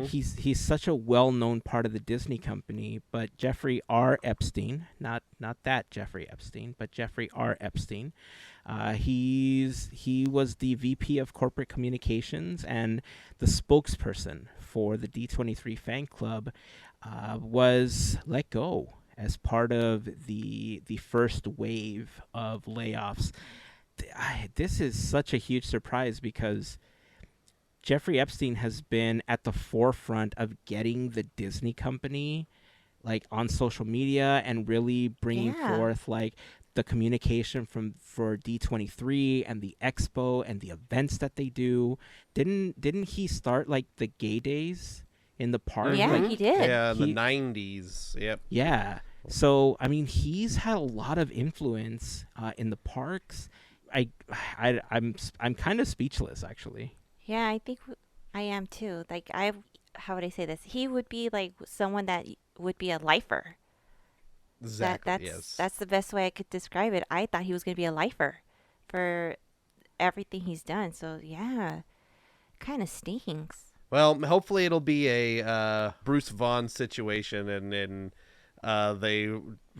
he's such a well-known part of the Disney company, but Jeffrey R. Epstein, not that Jeffrey Epstein, but Jeffrey R. Epstein, he was the VP of Corporate Communications and the spokesperson for the D23 fan club, was let go as part of the first wave of layoffs. This is such a huge surprise because Jeffrey Epstein has been at the forefront of getting the Disney company like on social media and really bringing forth like the communication for D23 and the expo and the events that they do. Didn't he start like the gay days in the park? Yeah, he did. Yeah, in the 90s. Yep. Yeah. So, I mean, he's had a lot of influence in the parks. I'm kind of speechless, actually. Yeah, I think I am too. Like how would I say this? He would be like someone that would be a lifer. Exactly. That's the best way I could describe it. I thought he was going to be a lifer for everything he's done. So yeah, kind of stinks. Well, hopefully it'll be a Bruce Vaughn situation, and they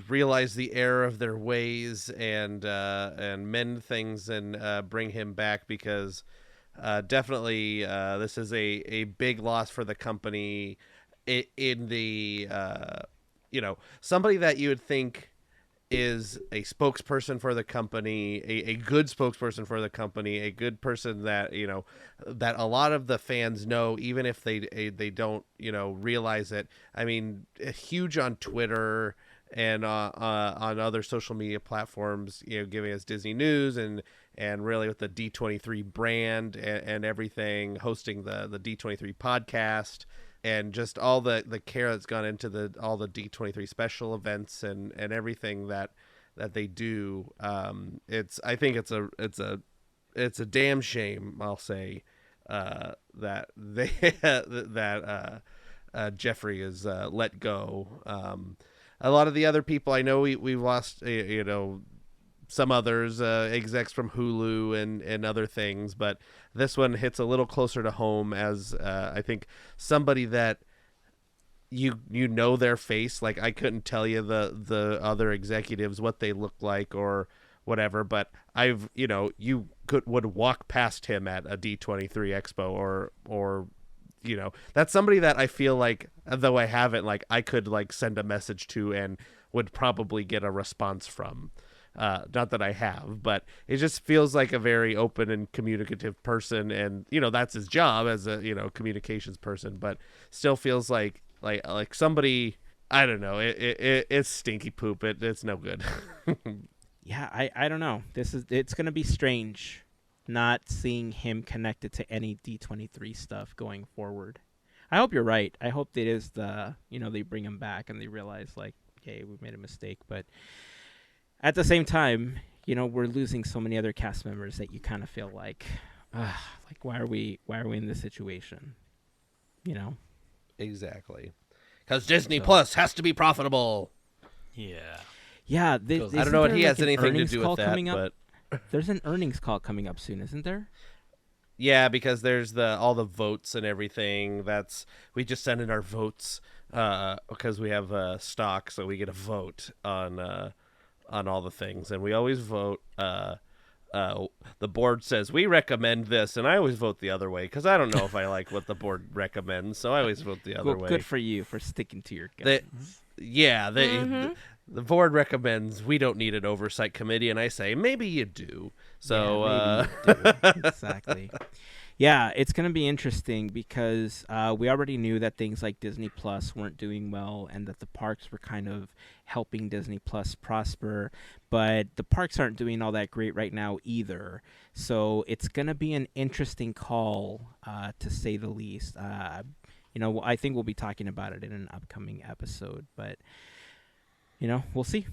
realize the error of their ways and mend things and bring him back, because definitely this is a big loss for the company. In the somebody that you would think is a spokesperson for the company, a good spokesperson for the company, a good person that that a lot of the fans know, even if they don't realize it. I mean, huge on Twitter and on other social media platforms, giving us Disney news and really with the D23 brand and everything, hosting the D23 podcast. And just all the care that's gone into all the D23 special events and everything that they do. I think it's a damn shame, I'll say, that they that Jeffrey is let go. A lot of the other people I know, we've lost some others, execs from Hulu and other things, but this one hits a little closer to home as I think somebody that you know their face. Like I couldn't tell you the other executives what they look like or whatever, but I've you would walk past him at a D23 Expo or that's somebody that I feel like, though I haven't, like I could like send a message to and would probably get a response from. Not that I have, but it just feels like a very open and communicative person, and that's his job as a communications person, but still feels like somebody, I don't know, it's stinky poop. It's no good. Yeah, I don't know. It's gonna be strange not seeing him connected to any D23 stuff going forward. I hope you're right. I hope it is they bring him back and they realize like, okay, we made a mistake, but at the same time, we're losing so many other cast members that you kind of feel like why are we in this situation? Exactly. Because Disney Plus has to be profitable. Yeah. Yeah. I don't know what he has anything to do with that, but there's an earnings call coming up soon, isn't there? Yeah, because there's all the votes and everything. We just send in our votes because we have stock, so we get a vote on all the things, and we always vote. The board says we recommend this, and I always vote the other way because I don't know if I like what the board recommends, so I always vote the other way. Good for you for sticking to your guns. The board recommends we don't need an oversight committee, and I say maybe you do. So maybe you do. Exactly. Yeah, it's going to be interesting because we already knew that things like Disney Plus weren't doing well and that the parks were kind of helping Disney Plus prosper, but the parks aren't doing all that great right now either. So it's going to be an interesting call, to say the least. I think we'll be talking about it in an upcoming episode, but we'll see.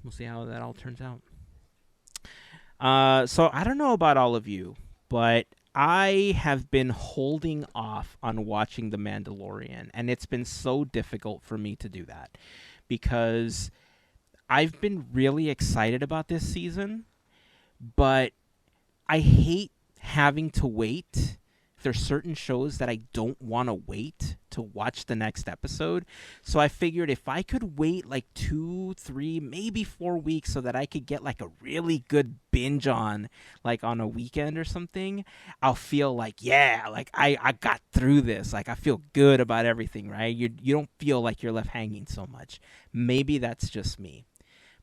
We'll see how that all turns out. So I don't know about all of you, but I have been holding off on watching The Mandalorian, and it's been so difficult for me to do that because I've been really excited about this season, but I hate having to wait. There's certain shows that I don't want to wait to watch the next episode. So I figured if I could wait like 2, 3, maybe 4 weeks so that I could get like a really good binge on, like on a weekend or something, I'll feel like, yeah, like I got through this. Like I feel good about everything, right? You don't feel like you're left hanging so much. Maybe that's just me.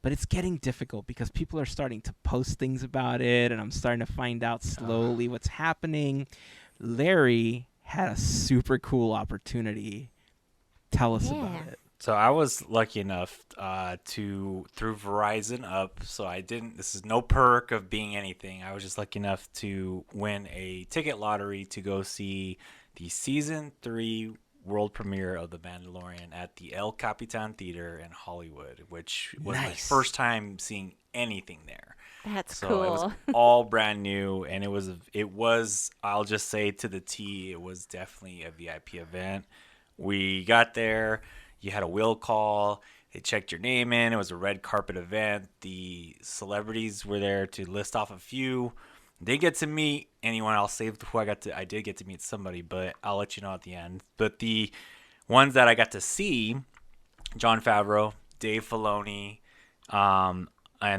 But it's getting difficult because people are starting to post things about it, and I'm starting to find out slowly what's happening. Larry had a super cool opportunity. Tell us about it. So I was lucky enough through Verizon Up. So this is no perk of being anything. I was just lucky enough to win a ticket lottery to go see the season 3 world premiere of The Mandalorian at the El Capitan Theater in Hollywood, which was my first time seeing anything there. That's so cool. It was all brand new, and it was I'll just say to the T, it was definitely a VIP event. We got there, you had a will call, they checked your name in, it was a red carpet event. The celebrities were there to list off a few. Didn't get to meet anyone. I'll save who I did get to meet somebody, but I'll let you know at the end. But the ones that I got to see, Jon Favreau, Dave Filoni, and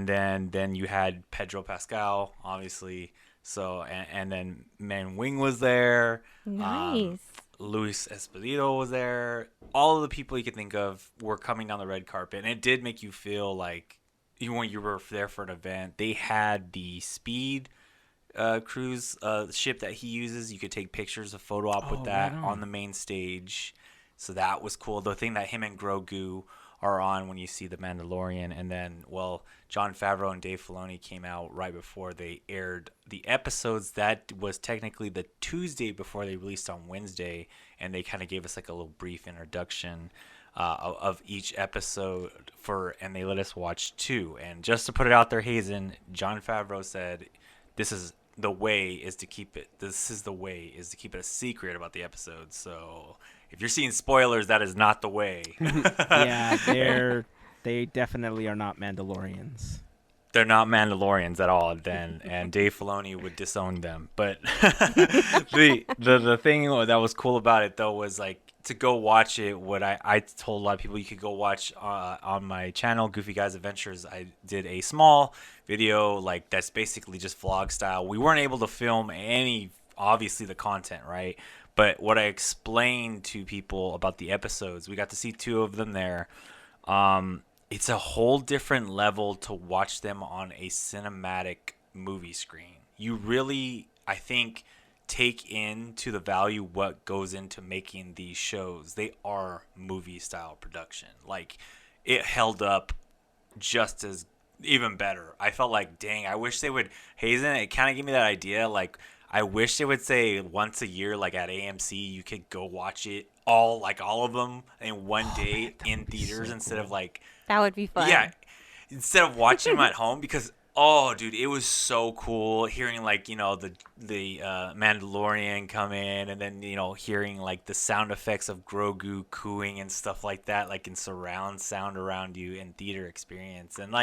then you had Pedro Pascal, obviously. So and then Man Wing was there. Nice. Luis Esposito was there. All of the people you could think of were coming down the red carpet, and it did make you feel like even when you were there for an event, they had the Speed cruise ship that he uses. You could take pictures of photo op with that on the main stage. So that was cool. The thing that him and Grogu are on when you see The Mandalorian. And then, Jon Favreau and Dave Filoni came out right before they aired the episodes. That was technically the Tuesday before they released on Wednesday. And they kind of gave us like a little brief introduction of each episode and they let us watch 2. And just to put it out there, Hazen, Jon Favreau said, the way is to keep it a secret about the episode. So if you're seeing spoilers, that is not the way. Yeah, they definitely are not Mandalorians. they're not Mandalorians at all then, and Dave Filoni would disown them. But the thing that was cool about it though was like to go watch it. What I told a lot of people, you could go watch on my channel, Goofy Guys Adventures. I did a small video like that's basically just vlog style. We weren't able to film any, obviously, the content, right? But what I explained to people about the episodes, we got to see 2 of them there. It's a whole different level to watch them on a cinematic movie screen. You really, I think, take into the value what goes into making these shows. They are movie style production. Like, it held up just as even better. I felt like, dang, I wish they would, Hazen, it kind of gave me that idea. Like, I wish they would say once a year, like at AMC, you could go watch it all of them in one day in theaters instead of like, That would be fun. yeah, instead of watching them at home, because oh, dude, it was so cool hearing like the Mandalorian come in, and then hearing like the sound effects of Grogu cooing and stuff like that, like in surround sound around you in theater experience, and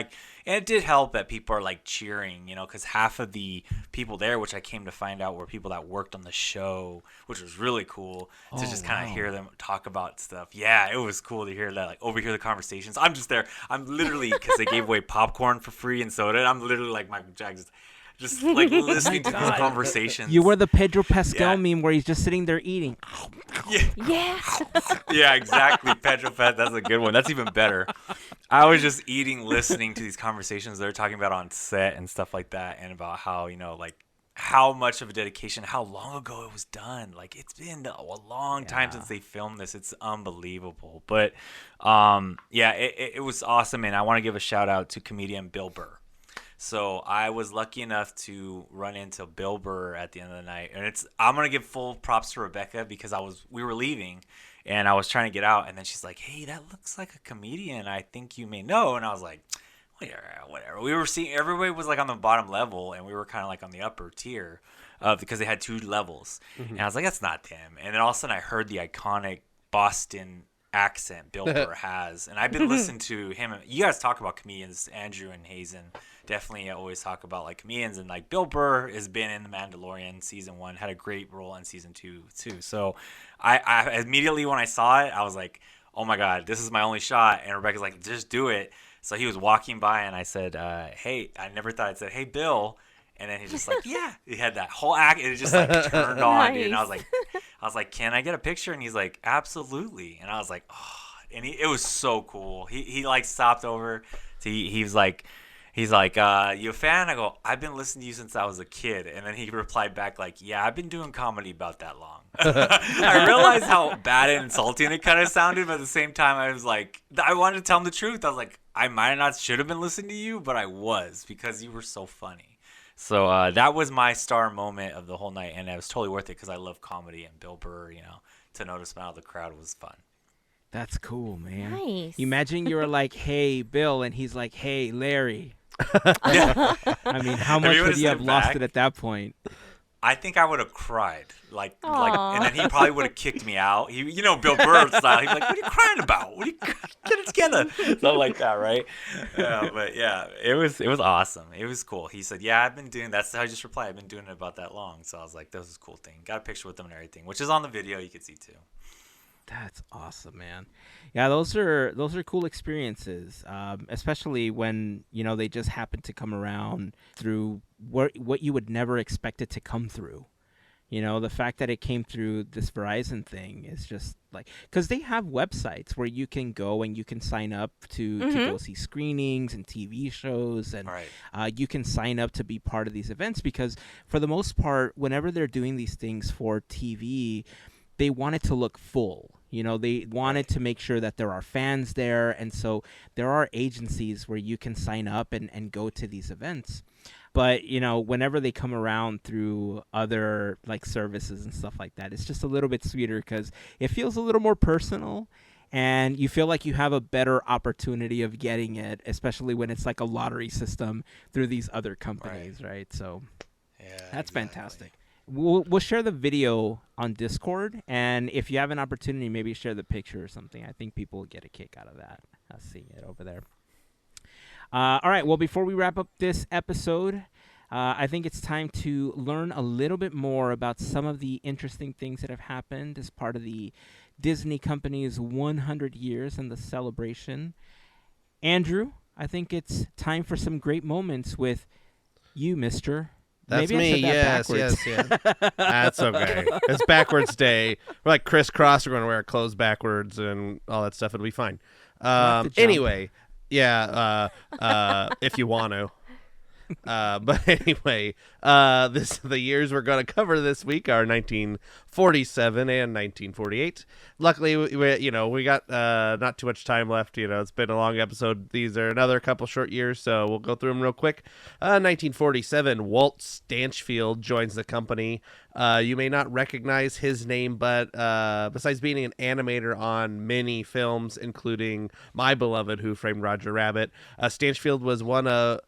it did help that people are like cheering, because half of the people there, which I came to find out, were people that worked on the show, which was really cool to just kind of hear them talk about stuff. Yeah, it was cool to hear that, like overhear the conversations. I'm just there. I'm literally, because they gave away popcorn for free and soda. I'm literally like Michael Jackson, just like listening to these conversations. You were the Pedro Pascal meme where he's just sitting there eating. Yeah. Yeah, exactly. Pedro Pet, that's a good one. That's even better. I was just eating, listening to these conversations they're talking about on set and stuff like that, and about how, like how much of a dedication, how long ago it was done. Like, it's been a long time since they filmed this. It's unbelievable. But it was awesome, and I want to give a shout out to comedian Bill Burr. So I was lucky enough to run into Bill Burr at the end of the night, and I'm gonna give full props to Rebecca, because we were leaving, and I was trying to get out, and then she's like, "Hey, that looks like a comedian I think you may know," and I was like, whatever. We were seeing everybody was like on the bottom level, and we were kind of like on the upper tier, because they had 2 levels, and I was like, "That's not him." And then all of a sudden, I heard the iconic Boston accent Bill Burr has, and I've been listening to him. You guys talk about comedians, Andrew and Hazen. Definitely always talk about like comedians, and like Bill Burr has been in The Mandalorian season 1, had a great role in season 2 too. So I immediately, when I saw it, I was like, oh my god, this is my only shot. And Rebecca's like, just do it. So he was walking by, and I said, hey, I never thought I'd said, hey, Bill. And then he's just like, yeah. He had that whole act. It just like turned on, dude. And I was like, can I get a picture? And he's like, absolutely. And I was like, oh. And it was so cool. He like stopped over. He was like, he's like, you a fan? I go, I've been listening to you since I was a kid. And then he replied back like, yeah, I've been doing comedy about that long. I realized how bad and insulting it kind of sounded, but at the same time, I was like, I wanted to tell him the truth. I was like, I might not should have been listening to you, but I was, because you were so funny. So that was my star moment of the whole night, and it was totally worth it because I love comedy, and Bill Burr, to notice him out of the crowd was fun. That's cool, man. Nice. Imagine you were like, hey, Bill, and he's like, hey, Larry. I mean, how much would you have lost it at that point? I think I would have cried, like, and then he probably would have kicked me out. Bill Burr style. He'd be like, "What are you crying about? Get it together," something like that, right? But yeah, it was awesome. It was cool. He said, "Yeah, I've been doing." That's how I just replied. I've been doing it about that long. So I was like, "That was a cool thing." Got a picture with them and everything, which is on the video. You can see too. That's awesome, man. Yeah, those are cool experiences, especially when they just happen to come around through what you would never expect it to come through. The fact that it came through this Verizon thing is just like, because they have websites where you can go and you can sign up to go see screenings and TV shows, and you can sign up to be part of these events, because for the most part, whenever they're doing these things for TV, they want it to look full. They wanted to make sure that there are fans there. And so there are agencies where you can sign up and go to these events. But, whenever they come around through other like services and stuff like that, it's just a little bit sweeter because it feels a little more personal, and you feel like you have a better opportunity of getting it, especially when it's like a lottery system through these other companies, right? So that's fantastic. We'll share the video on Discord, and if you have an opportunity, maybe share the picture or something. I think people will get a kick out of that, seeing it over there. All right. Well, before we wrap up this episode, I think it's time to learn a little bit more about some of the interesting things that have happened as part of the Disney company's 100 years and the celebration. Andrew, I think it's time for some great moments with you, mister. That's Maybe me. I said that Yes, backwards. yes. That's okay. It's backwards day. We're like crisscross. We're going to wear our clothes backwards and all that stuff. It'll be fine. have to jump. Anyway, yeah. If you want to. But anyway, the years we're going to cover this week are 1947 and 1948. Luckily, we got not too much time left. It's been a long episode. These are another couple short years, so we'll go through them real quick. 1947, Walt Stanchfield joins the company. You may not recognize his name, but besides being an animator on many films, including my beloved Who Framed Roger Rabbit, Stanchfield was one of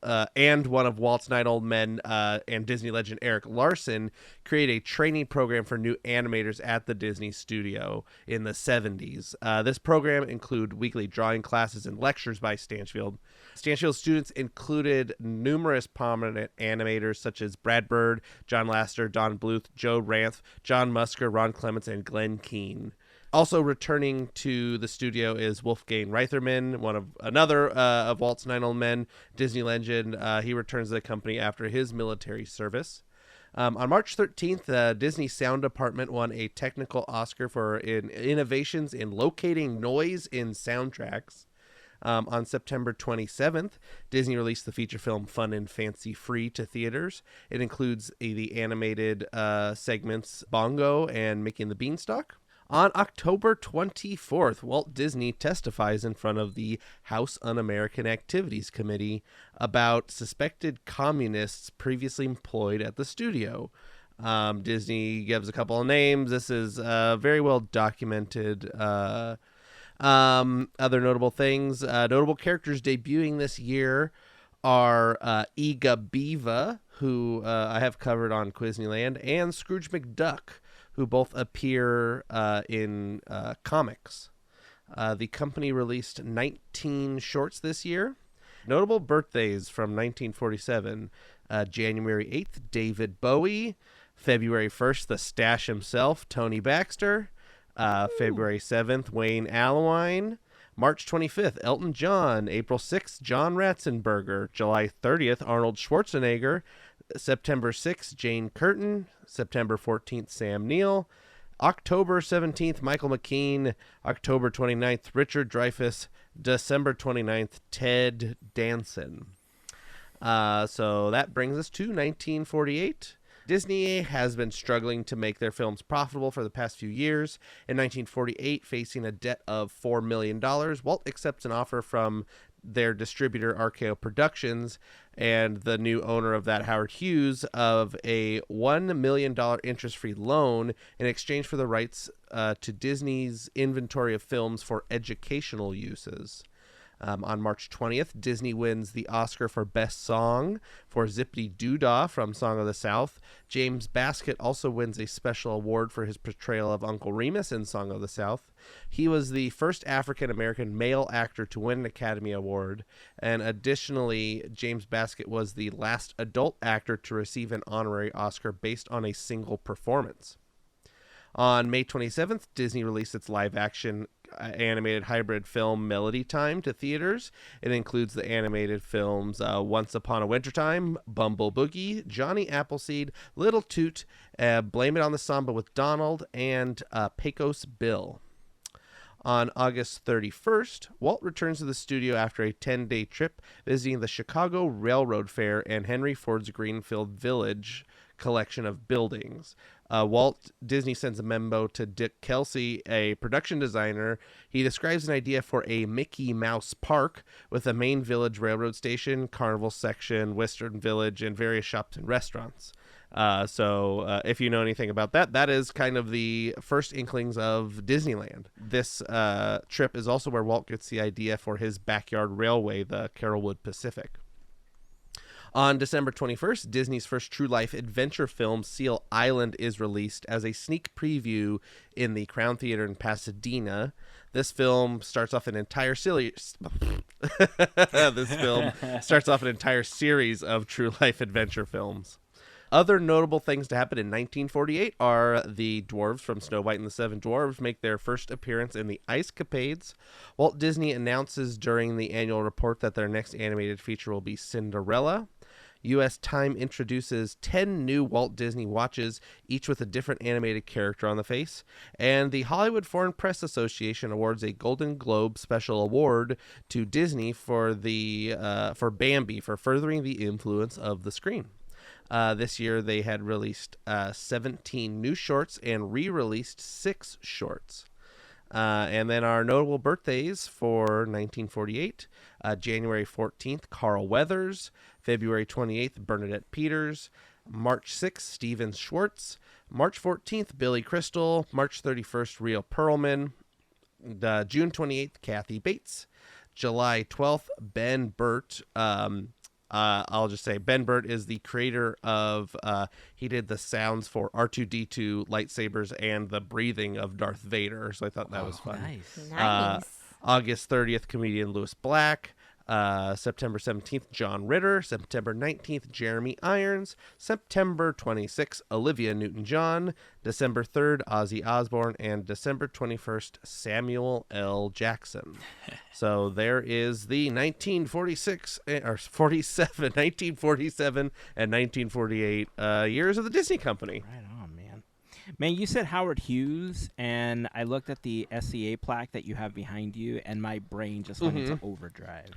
Walt's 9 old men and Disney legend Eric Larson created a training program for new animators at the Disney studio in the 70s. This program included weekly drawing classes and lectures by Stanchfield. Stanchfield's students included numerous prominent animators such as Brad Bird, John Lasseter, Don Bluth, Joe Ranft, John Musker, Ron Clements, and Glenn Keane. Also returning to the studio is Wolfgang Reitherman, another of Walt's 9 old men, Disney legend. He returns to the company after his military service. On March 13th, Disney Sound Department won a technical Oscar for innovations in locating noise in soundtracks. On September 27th, Disney released the feature film Fun and Fancy Free to theaters. It includes the animated segments Bongo and Mickey and the Beanstalk. On October 24th, Walt Disney testifies in front of the House Un-American Activities Committee about suspected communists previously employed at the studio. Disney gives a couple of names. This is very well documented. Other notable things, notable characters debuting this year are Iga Beaver, who I have covered on Quizneyland, and Scrooge McDuck, who both appear in comics. The company released 19 shorts this year. Notable birthdays from 1947. January 8th, David Bowie. February 1st, the Stash himself, Tony Baxter. February 7th, Wayne Allwine. March 25th, Elton John. April 6th, John Ratzenberger. July 30th, Arnold Schwarzenegger. September 6th, Jane Curtin. September 14th, Sam Neill. October 17th, Michael McKean. October 29th, Richard Dreyfuss. December 29th, Ted Danson. So that brings us to 1948. Disney has been struggling to make their films profitable for the past few years. In 1948, facing a debt of $4 million, Walt accepts an offer from their distributor RKO Productions and the new owner of that, Howard Hughes, of a $1 million interest-free loan in exchange for the rights to Disney's inventory of films for educational uses. On March 20th, Disney wins the Oscar for Best Song for Zippity Doo-Dah from Song of the South. James Baskett also wins a special award for his portrayal of Uncle Remus in Song of the South. He was the first African-American male actor to win an Academy Award, and additionally, James Baskett was the last adult actor to receive an honorary Oscar based on a single performance. On May 27th, Disney released its live-action animated hybrid film Melody Time to theaters. It includes the animated films Once Upon a Wintertime, Bumble Boogie, Johnny Appleseed, Little Toot, Blame It on the Samba with Donald, and Pecos Bill. On August 31st, Walt returns to the studio after a 10-day trip visiting the Chicago Railroad Fair and Henry Ford's Greenfield Village collection of buildings. Walt Disney sends a memo to Dick Kelsey, a production designer. He describes an idea for a Mickey Mouse Park with a main village railroad station, carnival section, Western Village, and various shops and restaurants. So if you know anything about that, that is kind of the first inklings of Disneyland. This trip is also where Walt gets the idea for his backyard railway, the Carolwood Pacific. On December 21st, Disney's first true life adventure film, Seal Island, is released as a sneak preview in the Crown Theater in Pasadena. This film starts off an entire series. This film starts off an entire series of true life adventure films. Other notable things to happen in 1948 are the dwarves from Snow White and the Seven Dwarfs make their first appearance in the Ice Capades. Walt Disney announces during the annual report that their next animated feature will be Cinderella. U.S. Time introduces 10 new Walt Disney watches, each with a different animated character on the face. And the Hollywood Foreign Press Association awards a Golden Globe Special Award to Disney for Bambi for furthering the influence of the screen. This year they had released 17 new shorts and re-released 6 shorts. And then our notable birthdays for 1948, January 14th, Carl Weathers, February 28th, Bernadette Peters, March 6th, Steven Schwartz, March 14th, Billy Crystal, March 31st, Rhea Perlman, June 28th, Kathy Bates, July 12th, Ben Burt. I'll just say Ben Burt is the creator of, he did the sounds for R2-D2 lightsabers and the breathing of Darth Vader. So I thought that was fun. Nice. August 30th, comedian Louis Black. September 17th, John Ritter. September 19th, Jeremy Irons. September 26th, Olivia Newton-John. December 3rd, Ozzy Osbourne. And December 21st, Samuel L. Jackson. So there is the 1947 and 1948 years of the Disney Company. Right on, man. Man, you said Howard Hughes, and I looked at the SCA plaque that you have behind you, and my brain just went into overdrive.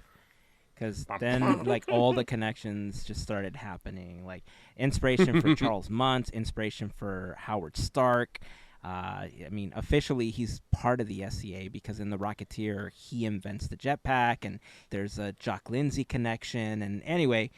Because then, like, all the connections just started happening. Like, inspiration for Charles Muntz, inspiration for Howard Stark. I mean, officially, he's part of the SCA because in The Rocketeer, he invents the jetpack, and there's a Jock Lindsay connection. And anyway,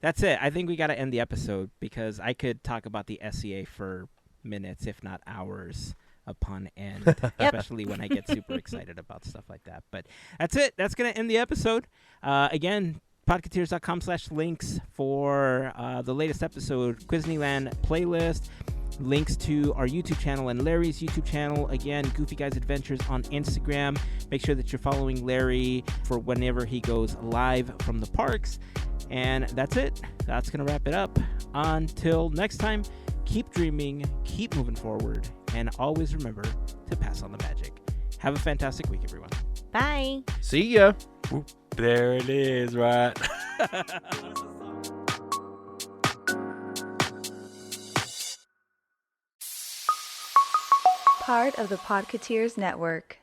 that's it. I think we got to end the episode because I could talk about the SCA for minutes, if not hours upon end, especially when I get super excited about stuff like that. But that's it. That's going to end the episode. Again, podketeers.com/links for the latest episode, Quizneyland playlist, links to our YouTube channel and Larry's YouTube channel. Again, Goofy Guys Adventures on Instagram. Make sure that you're following Larry for whenever he goes live from the parks. And that's it. That's going to wrap it up. Until next time, keep dreaming, keep moving forward, and always remember to pass on the magic. Have a fantastic week, everyone. Bye. See ya. There it is, right? Part of the Podketeers Network.